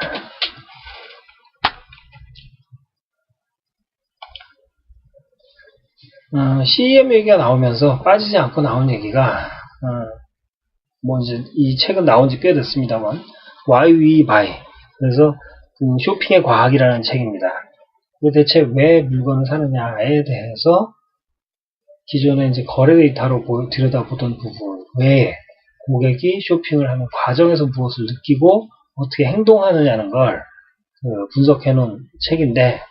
CEM 얘기가 나오면서 빠지지 않고 나온 얘기가 이제 이 책은 나온 지 꽤 됐습니다만 Why We Buy, 그래서 쇼핑의 과학이라는 책입니다. 대체 왜 물건을 사느냐에 대해서 기존에 이제 거래 데이터로 들여다보던 부분 외에 고객이 쇼핑을 하는 과정에서 무엇을 느끼고 어떻게 행동하느냐는 걸 분석해 놓은 책인데,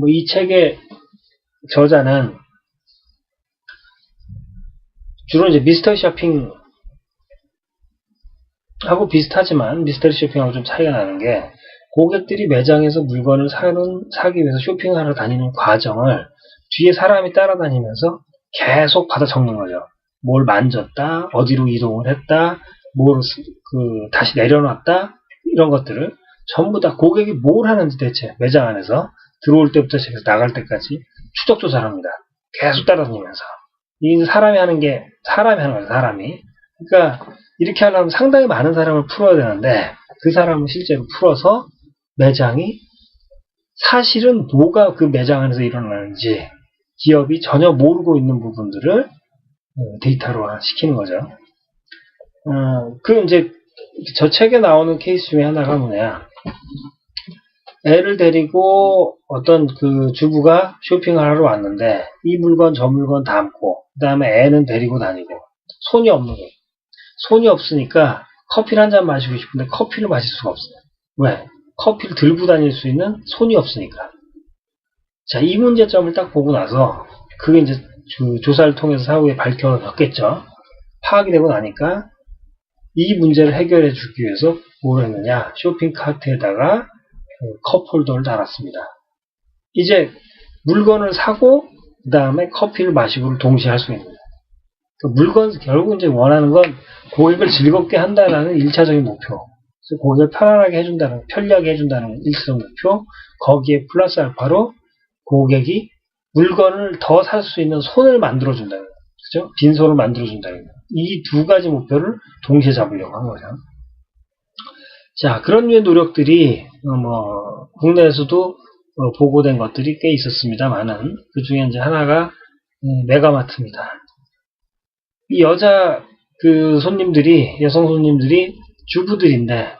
이 책의 저자는 주로 이제 미스터리 쇼핑하고 비슷하지만 미스터리 쇼핑하고 좀 차이가 나는 게, 고객들이 매장에서 물건을 사기 위해서 쇼핑하러 다니는 과정을 뒤에 사람이 따라다니면서 계속 받아 적는 거죠. 뭘 만졌다, 어디로 이동을 했다, 뭘 다시 내려놨다, 이런 것들을 전부 다 고객이 뭘 하는지 대체 매장 안에서 들어올 때부터 시작해서 나갈 때까지 추적 조사를 합니다. 계속 따라다니면서. 이 사람이 하는 거죠, 사람이. 그러니까 이렇게 하려면 상당히 많은 사람을 풀어야 되는데, 그 사람을 실제로 풀어서 매장이 사실은 뭐가 그 매장 안에서 일어나는지 기업이 전혀 모르고 있는 부분들을 데이터로화 시키는 거죠. 이제 저 책에 나오는 케이스 중에 하나가 뭐냐, 애를 데리고 어떤 주부가 쇼핑을 하러 왔는데 이 물건 저 물건 담고 그 다음에 애는 데리고 다니고 손이 없는 거예요. 손이 없으니까 커피를 한 잔 마시고 싶은데 커피를 마실 수가 없어요. 왜? 커피를 들고 다닐 수 있는 손이 없으니까. 자, 이 문제점을 딱 보고 나서 그게 이제 조사를 통해서 사후에 밝혀졌겠죠. 파악이 되고 나니까 이 문제를 해결해 주기 위해서 뭘 했느냐, 쇼핑 카트에다가 컵홀더를 달았습니다. 이제 물건을 사고 그 다음에 커피를 마시고를 동시에 할 수 있는 거예요. 물건 결국 이제 원하는 건 고객을 즐겁게 한다는 1차적인 목표, 고객을 편안하게 해준다는, 편리하게 해준다는 1차적 목표, 거기에 플러스 알파로 고객이 물건을 더 살 수 있는 손을 만들어준다는 거예요. 그죠? 빈손을 만들어준다는 거예요. 이 두 가지 목표를 동시에 잡으려고 한 거죠. 자, 그런 류의 노력들이 국내에서도 보고된 것들이 꽤 있었습니다만은 그 중에 이제 하나가 메가마트입니다. 이 여자 여성 손님들이 주부들인데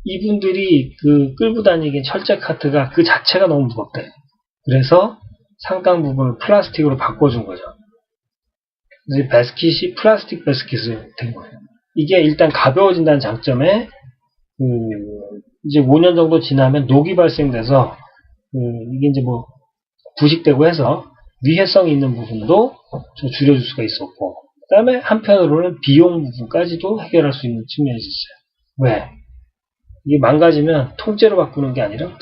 이분들이 끌고 다니기엔 철제 카트가 그 자체가 너무 무겁대. 그래서 상당 부분을 플라스틱으로 바꿔준 거죠. 그래서 배스킷이 플라스틱 배스킷이 된 거예요. 이게 일단 가벼워진다는 장점에 이제 5년 정도 지나면 녹이 발생돼서 이게 이제 부식되고 해서 위해성이 있는 부분도 좀 줄여줄 수가 있었고, 그 다음에 한편으로는 비용 부분까지도 해결할 수 있는 측면이 있었어요. 왜? 이게 망가지면 통째로 바꾸는 게 아니라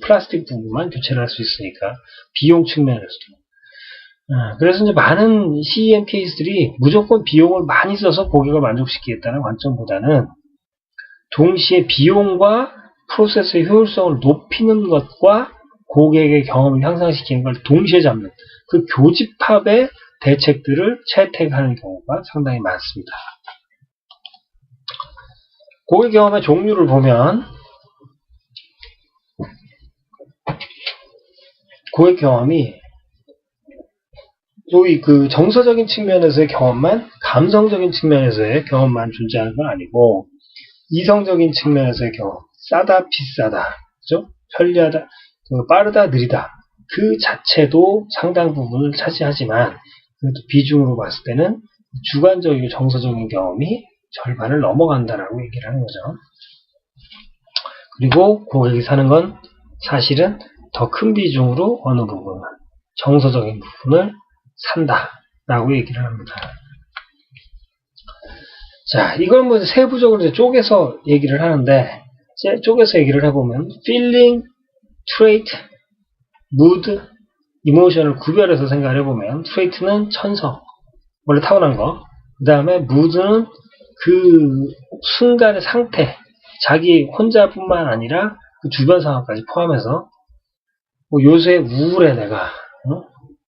플라스틱 부분만 교체를 할 수 있으니까 비용 측면에서도. 그래서 이제 많은 CEM 케이스들이 무조건 비용을 많이 써서 고객을 만족시키겠다는 관점보다는 동시에 비용과 프로세스의 효율성을 높이는 것과 고객의 경험을 향상시키는 걸 동시에 잡는 그 교집합의 대책들을 채택하는 경우가 상당히 많습니다. 고객 경험의 종류를 보면 고객 경험이 소위 정서적인 측면에서의 경험만, 감성적인 측면에서의 경험만 존재하는 건 아니고 이성적인 측면에서의 경험, 싸다, 비싸다, 그죠? 편리하다, 빠르다, 느리다 그 자체도 상당 부분을 차지하지만 그래도 비중으로 봤을 때는 주관적이고 정서적인 경험이 절반을 넘어간다라고 얘기를 하는 거죠. 그리고 고객이 사는 건 사실은 더 큰 비중으로 어느 부분, 정서적인 부분을 산다라고 얘기를 합니다. 자, 이걸 세부적으로 이제 쪼개서 얘기를 하는데, 쪼개서 얘기를 해보면, feeling, trait, mood, emotion을 구별해서 생각을 해보면, trait는 천성, 원래 타고난 거, 그 다음에 mood는 그 순간의 상태, 자기 혼자뿐만 아니라 그 주변 상황까지 포함해서, 요새 우울해 내가,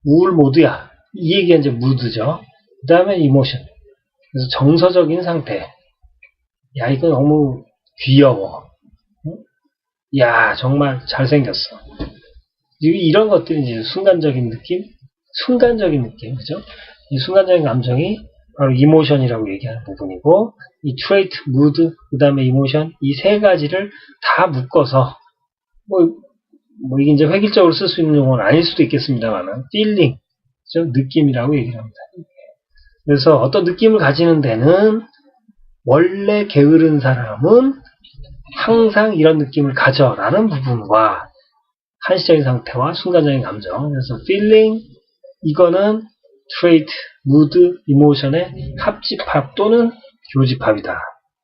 우울 모드야. 이 얘기가 이제 mood죠. 그 다음에 emotion. 그래서 정서적인 상태. 야, 이거 너무 귀여워. 야, 정말 잘생겼어. 이런 것들이 이제 순간적인 느낌? 그죠? 이 순간적인 감정이 바로 이모션이라고 얘기하는 부분이고, 이 트레이트, 무드, 그 다음에 이모션, 이 세 가지를 다 묶어서, 이게 이제 획일적으로 쓸 수 있는 용어는 아닐 수도 있겠습니다만, feeling, 느낌이라고 얘기를 합니다. 그래서 어떤 느낌을 가지는 데는 원래 게으른 사람은 항상 이런 느낌을 가져라는 부분과 한시적인 상태와 순간적인 감정, 그래서 feeling, 이거는 trait, mood, emotion의 합집합 또는 교집합이다.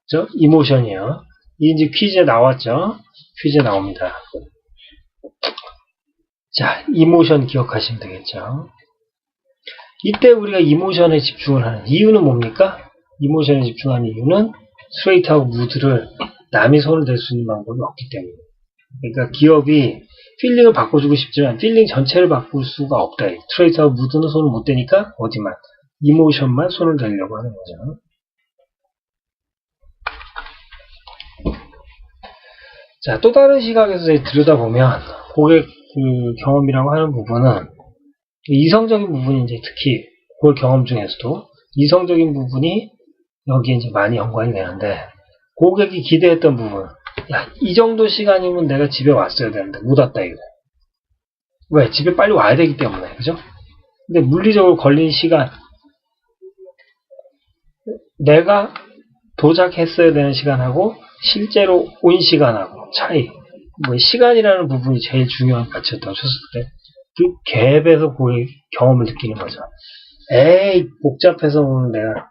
그죠? emotion이요. 이 이제 퀴즈에 나왔죠? 퀴즈에 나옵니다. 자, emotion 기억하시면 되겠죠? 이때 우리가 이모션에 집중을 하는 이유는 뭡니까? 이모션에 집중하는 이유는 스트레이트하고 무드를 남이 손을 댈 수 있는 방법이 없기 때문에. 그러니까 기업이 필링을 바꿔주고 싶지만 필링 전체를 바꿀 수가 없다. 스트레이트하고 무드는 손을 못 대니까 어디만? 이모션만 손을 대려고 하는 거죠. 자, 또 다른 시각에서 들여다보면 고객 경험이라고 하는 부분은 이성적인 부분이 이제 특히 고객 경험 중에서도 이성적인 부분이 여기에 이제 많이 연관이 되는데, 고객이 기대했던 부분, 야, 이 정도 시간이면 내가 집에 왔어야 되는데 못 왔다 이거. 왜? 집에 빨리 와야 되기 때문에, 그죠? 근데 물리적으로 걸린 시간, 내가 도착했어야 되는 시간하고 실제로 온 시간하고 차이, 시간이라는 부분이 제일 중요한 가치였다고 쳤을 때 그 갭에서 고객 경험을 느끼는 거죠. 에이, 복잡해서 오늘 내가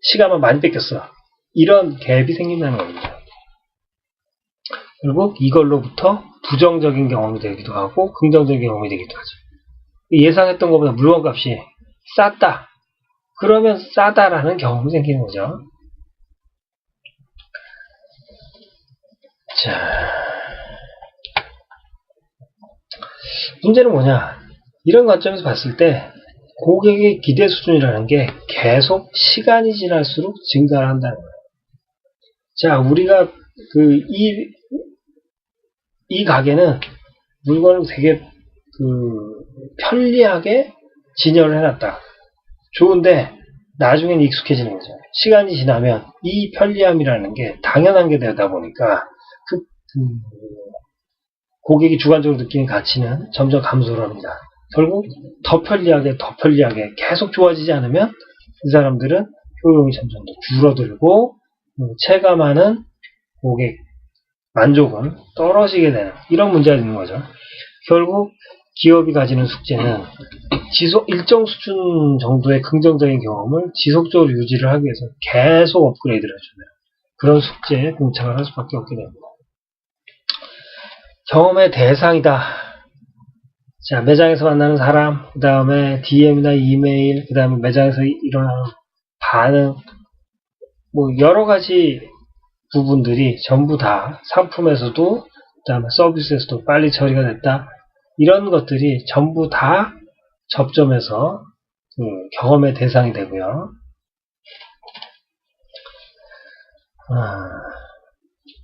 시간만 많이 뺏겼어. 이런 갭이 생긴다는 겁니다. 그리고 이걸로부터 부정적인 경험이 되기도 하고 긍정적인 경험이 되기도 하죠. 예상했던 것보다 물건값이 쌌다. 그러면 싸다라는 경험이 생기는 거죠. 자, 문제는 뭐냐? 이런 관점에서 봤을 때 고객의 기대 수준이라는 게 계속 시간이 지날수록 증가를 한다는 거예요. 자, 우리가 이 가게는 물건을 되게 편리하게 진열을 해놨다. 좋은데 나중엔 익숙해지는 거죠. 시간이 지나면 이 편리함이라는 게 당연한 게 되다 보니까 고객이 주관적으로 느끼는 가치는 점점 감소를 합니다. 결국 더 편리하게 계속 좋아지지 않으면 이 사람들은 효용이 점점 더 줄어들고 체감하는 고객 만족은 떨어지게 되는 이런 문제가 있는 거죠. 결국 기업이 가지는 숙제는 일정 수준 정도의 긍정적인 경험을 지속적으로 유지를 하기 위해서 계속 업그레이드를 해주는 그런 숙제에 봉착을 할 수밖에 없게 됩니다. 경험의 대상이다. 자, 매장에서 만나는 사람, 그 다음에 DM이나 이메일, 그 다음에 매장에서 일어나는 반응, 여러 가지 부분들이 전부 다 상품에서도, 그 다음에 서비스에서도 빨리 처리가 됐다. 이런 것들이 전부 다 접점에서 경험의 대상이 되고요.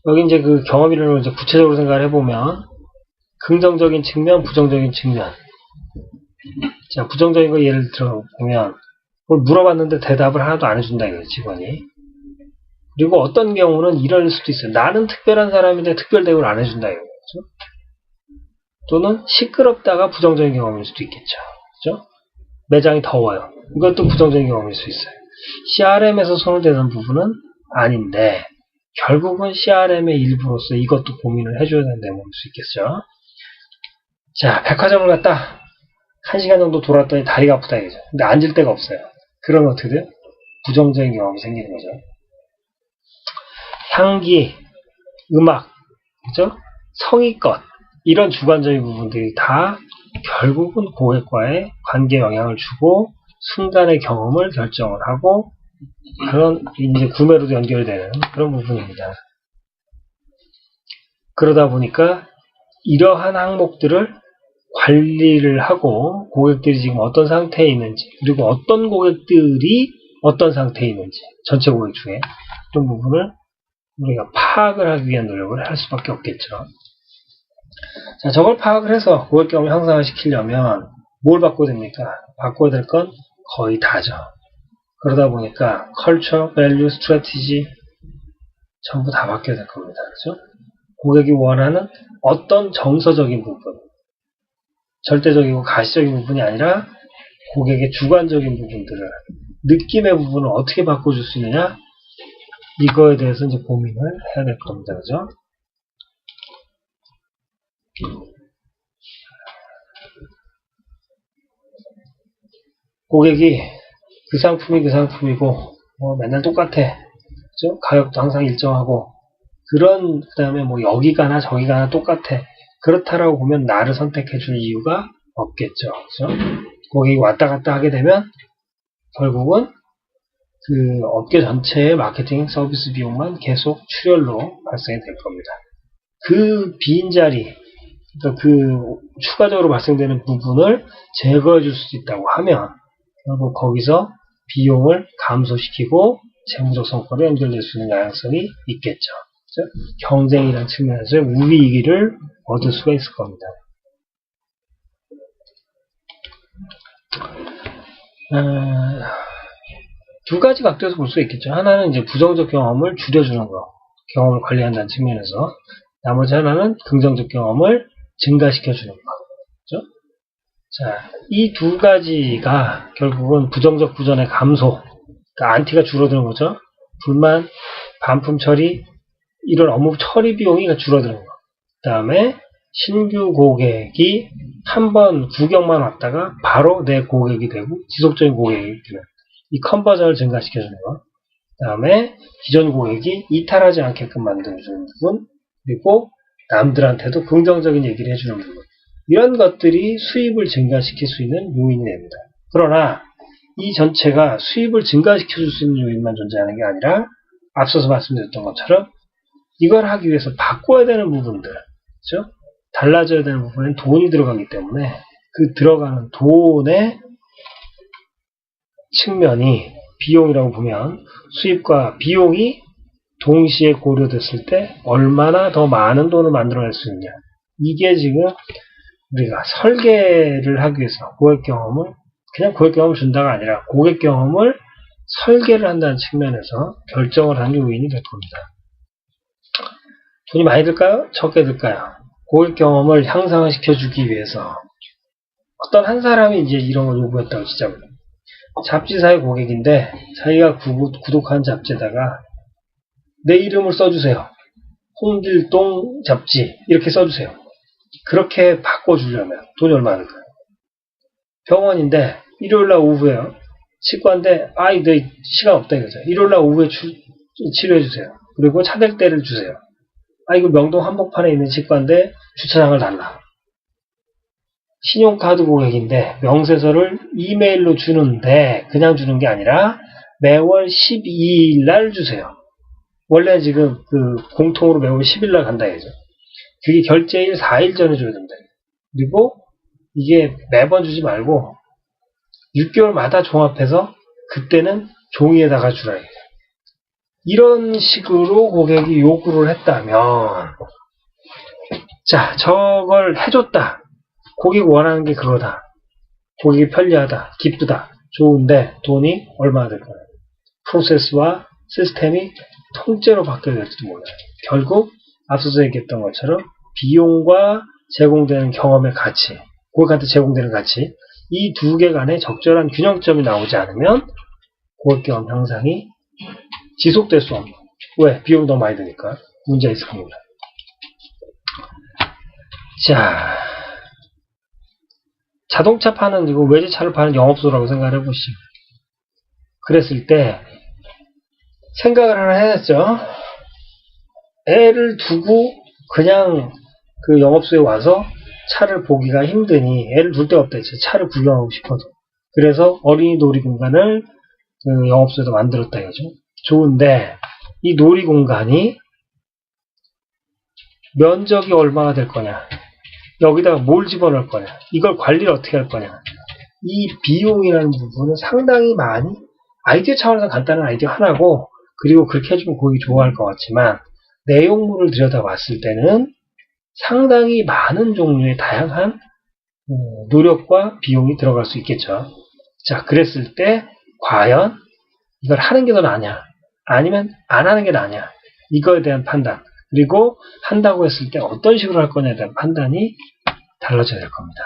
여기 이제 그 경험이라는 이제 구체적으로 생각을 해보면 긍정적인 측면, 부정적인 측면. 자, 부정적인 거 예를 들어 보면 뭘 물어봤는데 대답을 하나도 안 해준다 이거예요, 직원이. 그리고 어떤 경우는 이럴 수도 있어요. 나는 특별한 사람인데 특별 대우를 안 해준다 이거예요. 그렇죠? 또는 시끄럽다가 부정적인 경험일 수도 있겠죠. 그렇죠? 매장이 더워요. 이것도 부정적인 경험일 수 있어요. CRM에서 손을 대는 부분은 아닌데 결국은 CRM의 일부로서 이것도 고민을 해줘야 되는 내용일 수 있겠죠. 자, 백화점을 갔다 1시간 정도 돌았더니 다리가 아프다 이거죠. 근데 앉을 데가 없어요. 그러면 어떻게 돼요? 부정적인 경험이 생기는 거죠. 향기, 음악, 그죠? 성의껏 이런 주관적인 부분들이 다 결국은 고객과의 관계에 영향을 주고 순간의 경험을 결정을 하고 그런 이제 구매로도 연결되는 그런 부분입니다. 그러다 보니까 이러한 항목들을 관리를 하고 고객들이 지금 어떤 상태에 있는지 그리고 어떤 고객들이 어떤 상태에 있는지 전체 고객 중에 그런 부분을 우리가 파악을 하기 위한 노력을 할 수밖에 없겠죠. 자, 저걸 파악을 해서 고객 경험을 향상을 시키려면 뭘 바꿔야 됩니까? 바꿔야 될 건 거의 다죠. 그러다 보니까 컬처, 밸류, 스트래티지 전부 다 바뀌어야 될 겁니다. 그렇죠? 고객이 원하는 어떤 정서적인 부분, 절대적이고 가시적인 부분이 아니라 고객의 주관적인 부분들을 느낌의 부분을 어떻게 바꿔줄 수 있느냐 이거에 대해서 이제 고민을 해야 될 겁니다. 그죠? 고객이 그 상품이 그 상품이고 맨날 똑같아. 그죠? 가격도 항상 일정하고 그 다음에 여기 가나 저기 가나 똑같아. 그렇다라고 보면 나를 선택해 줄 이유가 없겠죠. 그죠? 고객이 왔다 갔다 하게 되면 결국은 그 업계 전체의 마케팅 서비스 비용만 계속 출혈로 발생이 될 겁니다. 그 빈자리, 그러니까 그 추가적으로 발생되는 부분을 제거해 줄 수 있다고 하면 결국 거기서 비용을 감소시키고 재무적 성과로 연결될 수 있는 가능성이 있겠죠. 그렇죠? 경쟁이라는 측면에서의 우위이기를 얻을 수가 있을 겁니다. 두 가지 각도에서 볼 수 있겠죠. 하나는 이제 부정적 경험을 줄여주는 거, 경험을 관리한다는 측면에서, 나머지 하나는 긍정적 경험을 증가시켜주는 거. 그렇죠? 자, 이 두 가지가 결국은 부정적 부전의 감소, 그러니까 안티가 줄어드는 거죠. 불만, 반품 처리, 이런 업무 처리 비용이 줄어드는 거. 그 다음에 신규 고객이 한번 구경만 왔다가 바로 내 고객이 되고 지속적인 고객이 되는 이 컨버전을 증가시켜주는 것. 그 다음에 기존 고객이 이탈하지 않게끔 만들어주는 부분, 그리고 남들한테도 긍정적인 얘기를 해주는 부분. 이런 것들이 수입을 증가시킬 수 있는 요인이 됩니다. 그러나 이 전체가 수입을 증가시켜줄 수 있는 요인만 존재하는 게 아니라 앞서서 말씀드렸던 것처럼 이걸 하기 위해서 바꿔야 되는 부분들, 그렇죠? 달라져야 되는 부분엔 돈이 들어가기 때문에 그 들어가는 돈의 측면이 비용이라고 보면 수입과 비용이 동시에 고려됐을 때 얼마나 더 많은 돈을 만들어낼 수 있냐 이게 지금 우리가 설계를 하기 위해서 고객 경험을 그냥 고객 경험을 준다가 아니라 고객 경험을 설계를 한다는 측면에서 결정을 하는 요인이 될 겁니다. 돈이 많이 들까요? 적게 들까요? 고객 경험을 향상을 시켜주기 위해서 어떤 한 사람이 이제 이런 걸 요구했다고 시작을 해요. 잡지사의 고객인데 자기가 구독한 잡지에다가 내 이름을 써주세요. 홍길동 잡지 이렇게 써주세요. 그렇게 바꿔주려면 돈이 얼마 들까요? 병원인데 일요일날 오후에요. 치과인데 내 시간 없다 이거죠. 일요일날 오후에 치료해주세요. 그리고 차댈 때를 주세요. 이거 명동 한복판에 있는 치과인데 주차장을 달라. 신용카드 고객인데 명세서를 이메일로 주는데 그냥 주는 게 아니라 매월 12일 날 주세요. 원래 지금 공통으로 매월 10일 날 간다 이거죠. 그게 결제일 4일 전에 줘야 된다. 그리고 이게 매번 주지 말고 6개월마다 종합해서 그때는 종이에다가 주라 이거죠. 이런 식으로 고객이 요구를 했다면 자 저걸 해줬다. 고객이 원하는 게 그거다. 고객이 편리하다. 기쁘다. 좋은데 돈이 얼마나 될까요? 프로세스와 시스템이 통째로 바뀌어야 될지도 몰라요. 결국 앞서서 얘기했던 것처럼 비용과 제공되는 경험의 가치, 고객한테 제공되는 가치 이 두 개 간에 적절한 균형점이 나오지 않으면 고객 경험 향상이 지속될 수 없는. 왜? 비용이 너무 많이 드니까. 문제가 있을 겁니다. 자, 자동차 파는 그리고 외제차를 파는 영업소라고 생각을 해보시죠. 그랬을 때 생각을 하나 해야죠. 애를 두고 그냥 그 영업소에 와서 차를 보기가 힘드니 애를 둘 데가 없다. 차를 구경하고 싶어도. 그래서 어린이 놀이공간을 그 영업소에서 만들었다 이거죠. 좋은데 이 놀이공간이 면적이 얼마나 될 거냐, 여기다가 뭘 집어넣을 거냐, 이걸 관리를 어떻게 할 거냐, 이 비용이라는 부분은 상당히 많이 아이디어 차원에서 간단한 아이디어 하나고 그리고 그렇게 해주면 고객이 좋아할 것 같지만 내용물을 들여다봤을 때는 상당히 많은 종류의 다양한 노력과 비용이 들어갈 수 있겠죠. 자, 그랬을 때 과연 이걸 하는 게 더 나냐 아니면 안 하는 게 나냐, 이거에 대한 판단, 그리고 한다고 했을 때 어떤 식으로 할 거냐에 대한 판단이 달라져야 될 겁니다.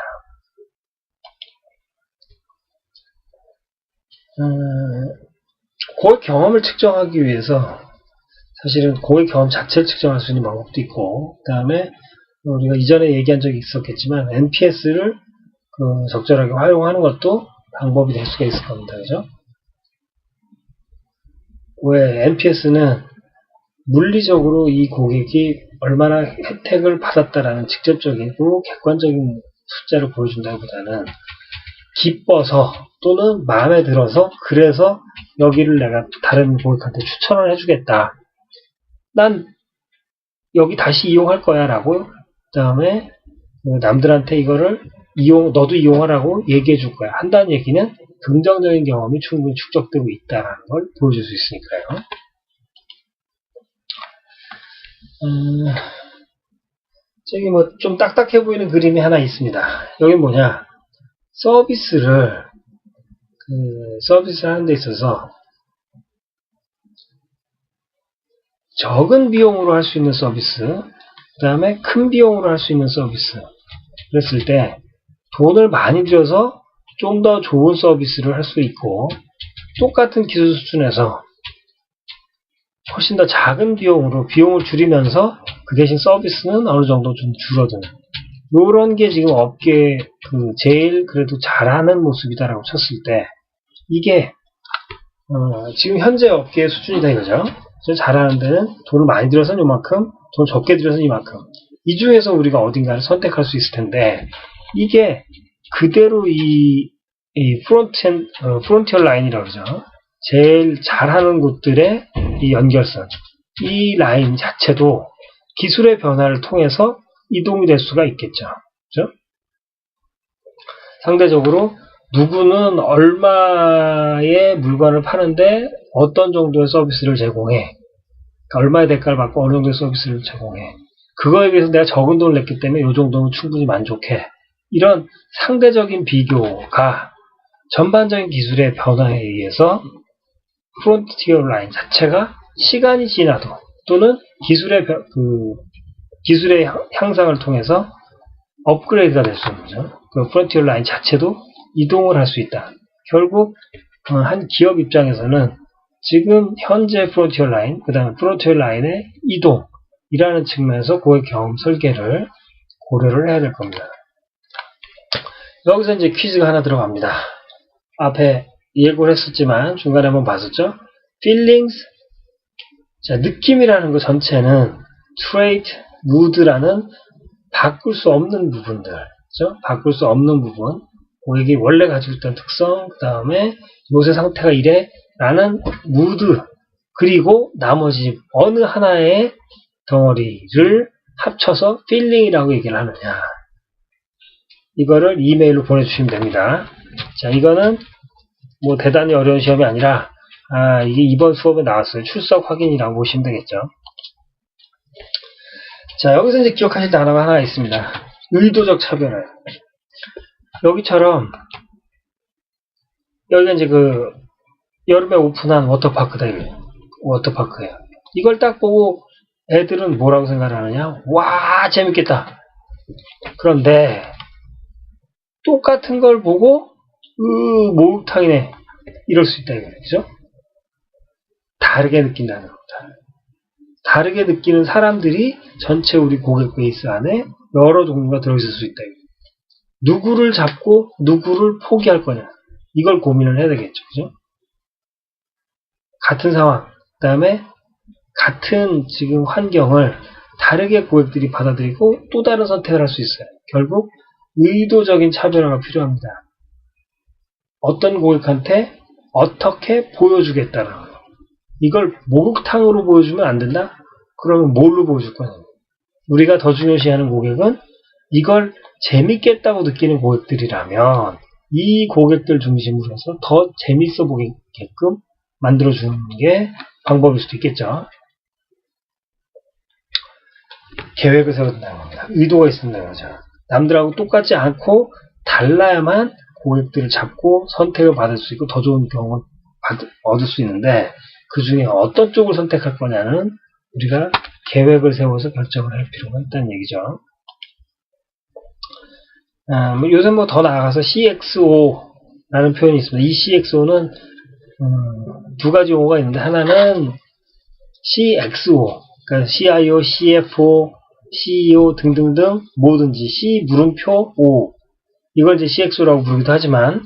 고객 경험을 측정하기 위해서 사실은 고객 경험 자체를 측정할 수 있는 방법도 있고, 그 다음에 우리가 이전에 얘기한 적이 있었겠지만 NPS를 적절하게 활용하는 것도 방법이 될 수가 있을 겁니다. 그죠? 왜 NPS는 물리적으로 이 고객이 얼마나 혜택을 받았다라는 직접적이고 객관적인 숫자를 보여준다기보다는 기뻐서 또는 마음에 들어서 그래서 여기를 내가 다른 고객한테 추천을 해주겠다. 난 여기 다시 이용할 거야 라고, 그 다음에 남들한테 이거를 너도 이용하라고 얘기해 줄 거야 한다는 얘기는 긍정적인 경험이 충분히 축적되고 있다는 걸 보여줄 수 있으니까요. 저기 좀 딱딱해 보이는 그림이 하나 있습니다. 여기 뭐냐, 서비스를 하는 데 있어서 적은 비용으로 할 수 있는 서비스, 그 다음에 큰 비용으로 할 수 있는 서비스. 그랬을 때 돈을 많이 들여서 좀 더 좋은 서비스를 할 수 있고, 똑같은 기술 수준에서 훨씬 더 작은 비용으로 비용을 줄이면서 그 대신 서비스는 어느 정도 좀 줄어드는, 요런 게 지금 업계 제일 그래도 잘하는 모습이다라고 쳤을 때 이게 지금 현재 업계의 수준이다 이거죠. 잘하는 데는 돈을 많이 들여서는 요만큼, 돈 적게 들여서는 이만큼. 이 중에서 우리가 어딘가를 선택할 수 있을 텐데, 이게 그대로 이 프론티어 라인이라고 그러죠. 제일 잘하는 곳들의 이 연결선, 이 라인 자체도 기술의 변화를 통해서 이동이 될 수가 있겠죠. 그죠? 상대적으로 누구는 얼마의 물건을 파는데 어떤 정도의 서비스를 제공해, 그러니까 얼마의 대가를 받고 어느 정도의 서비스를 제공해, 그거에 비해서 내가 적은 돈을 냈기 때문에 이 정도면 충분히 만족해. 이런 상대적인 비교가 전반적인 기술의 변화에 의해서 프론티어 라인 자체가 시간이 지나도 또는 기술의 향상을 통해서 업그레이드가 될 수 있는 거죠. 그 프론티어 라인 자체도 이동을 할 수 있다. 결국 한 기업 입장에서는 지금 현재 프론티어 라인, 그 다음에 프론티어 라인의 이동이라는 측면에서 고객 경험 설계를 고려를 해야 될 겁니다. 여기서 이제 퀴즈가 하나 들어갑니다. 앞에 예고를 했었지만 중간에 한번 봤었죠. feelings, 자, 느낌이라는 것 전체는 trait, mood라는 바꿀 수 없는 부분들, 그렇죠? 바꿀 수 없는 부분, 고객이 원래 가지고 있던 특성, 그 다음에 요새 상태가 이래 라는 mood, 그리고 나머지 어느 하나의 덩어리를 합쳐서 feeling이라고 얘기를 하느냐. 이거를 이메일로 보내주시면 됩니다. 자, 이거는 뭐 대단히 어려운 시험이 아니라 이게 이번 수업에 나왔어요. 출석 확인이라고 보시면 되겠죠. 자, 여기서 이제 기억하실 단어가 하나 있습니다. 의도적 차별화예요. 여기처럼 여기가 이제 그 여름에 오픈한 워터파크예요. 이걸 딱 보고 애들은 뭐라고 생각을 하느냐? 와, 재밌겠다. 그런데 똑같은 걸 보고 목욕탕이네 이럴 수 있다 이거죠. 다르게 느낀다는 겁니다. 다르게 느끼는 사람들이 전체 우리 고객 베이스 안에 여러 종류가 들어있을 수 있다. 누구를 잡고 누구를 포기할 거냐. 이걸 고민을 해야 되겠죠. 그죠? 같은 상황, 그 다음에 같은 지금 환경을 다르게 고객들이 받아들이고 또 다른 선택을 할 수 있어요. 결국 의도적인 차별화가 필요합니다. 어떤 고객한테 어떻게 보여주겠다는 거예요. 이걸 목욕탕으로 보여주면 안 된다? 그러면 뭘로 보여줄 거냐. 우리가 더 중요시하는 고객은 이걸 재밌겠다고 느끼는 고객들이라면 이 고객들 중심으로 해서 더 재밌어 보게끔 만들어주는 게 방법일 수도 있겠죠. 계획을 세워준다는 겁니다. 의도가 있습니다. 거죠. 남들하고 똑같지 않고 달라야만 고객들을 잡고 선택을 받을 수 있고 더 좋은 경험을 얻을 수 있는데 그 중에 어떤 쪽을 선택할 거냐는 우리가 계획을 세워서 결정을 할 필요가 있다는 얘기죠. 요새 뭐 더 나아가서 CXO라는 표현이 있습니다. 이 CXO는 두 가지 용어가 있는데 하나는 CXO, 그러니까 CIO, CFO, CEO 등등등 뭐든지 C 물음표 O 이걸 이제 CXO라고 부르기도 하지만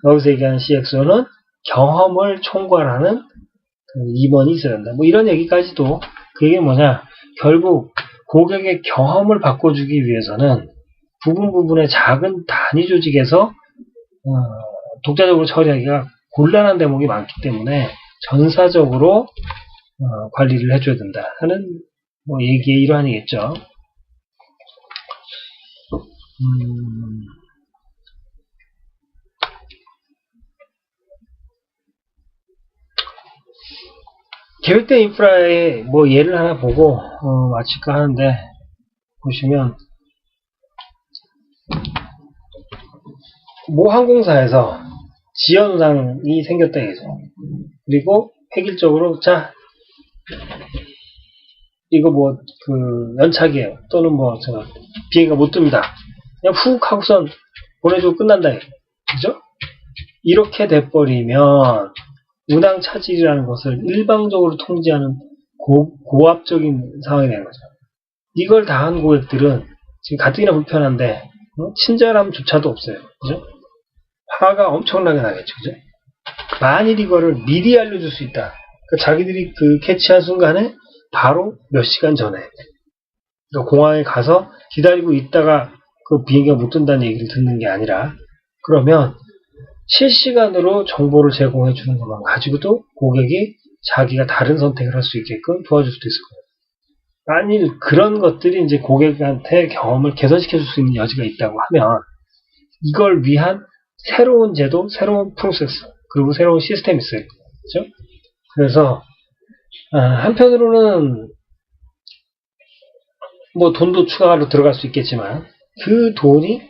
여기서 얘기하는 CXO는 경험을 총괄하는 그 임원이 있어야 된다. 뭐 이런 얘기까지도 그게 뭐냐 결국 고객의 경험을 바꿔주기 위해서는 부분의 작은 단위 조직에서 독자적으로 처리하기가 곤란한 대목이 많기 때문에 전사적으로 관리를 해줘야 된다 하는 뭐 얘기의 일환이겠죠. 계획된 인프라의 뭐 예를 하나 보고 마칠까 하는데 보시면 모 항공사에서 지연운항이 생겼다 해서 그리고 획일적으로 자 이거 뭐 그 연착이에요 또는 뭐 비행기가 못 뜹니다 그냥 훅 하고선 보내주고 끝난다 그죠? 이렇게 돼버리면 운항 차질이라는 것을 일방적으로 통제하는 고압적인 상황이 되는 거죠. 이걸 다한 고객들은 지금 가뜩이나 불편한데 친절함조차도 없어요. 그죠? 화가 엄청나게 나겠죠. 그죠? 만일 이거를 미리 알려줄 수 있다. 그러니까 자기들이 그 캐치한 순간에 바로 몇 시간 전에 그러니까 공항에 가서 기다리고 있다가 그 비행기가 못 뜬다는 얘기를 듣는 게 아니라 그러면 실시간으로 정보를 제공해 주는 것만 가지고도 고객이 자기가 다른 선택을 할 수 있게끔 도와줄 수도 있을 거예요. 만일 그런 것들이 이제 고객한테 경험을 개선시켜 줄 수 있는 여지가 있다고 하면 이걸 위한 새로운 제도, 새로운 프로세스, 그리고 새로운 시스템이 있어요. 그렇죠? 그래서 한편으로는 뭐 돈도 추가로 들어갈 수 있겠지만 그 돈이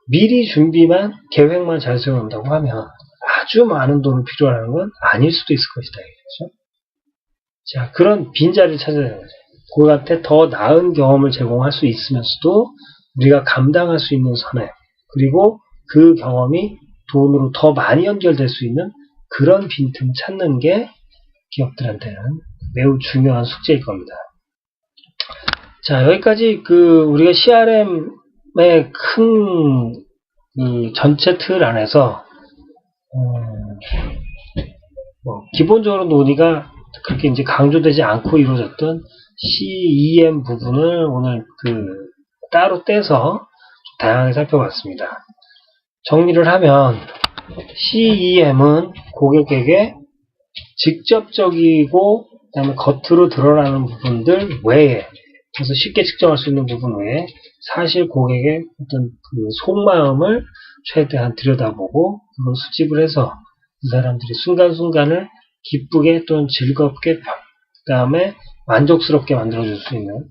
미리 준비만 계획만 잘 세워놓는다고 하면 아주 많은 돈을 필요로 하는 건 아닐 수도 있을 것이다. 그렇죠? 자, 그런 빈자리를 찾아야 되는 거죠. 그한테 더 나은 경험을 제공할 수 있으면서도 우리가 감당할 수 있는 선에, 그리고 그 경험이 돈으로 더 많이 연결될 수 있는 그런 빈틈 찾는 게 기업들한테는 매우 중요한 숙제일 겁니다. 자, 여기까지 우리가 CRM의 큰 전체 틀 안에서 기본적으로 논의가 그렇게 이제 강조되지 않고 이루어졌던 CEM 부분을 오늘 따로 떼서 다양하게 살펴봤습니다. 정리를 하면 CEM은 고객에게 직접적이고 그다음에 겉으로 드러나는 부분들 외에, 그래서 쉽게 측정할 수 있는 부분 외에 사실 고객의 어떤 속마음을 최대한 들여다보고 그걸 수집을 해서 그 사람들이 순간순간을 기쁘게 또는 즐겁게 그 다음에 만족스럽게 만들어줄 수 있는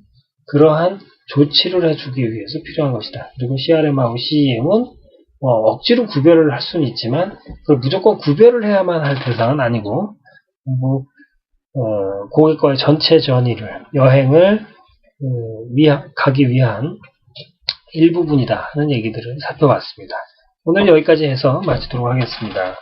그러한 조치를 해주기 위해서 필요한 것이다. 그리고 CRM하고 CEM은 억지로 구별을 할 수는 있지만 그걸 무조건 구별을 해야만 할 대상은 아니고, 고객과의 전체 여행을 가기 위한 일부분이다 하는 얘기들을 살펴봤습니다. 오늘 여기까지 해서 마치도록 하겠습니다.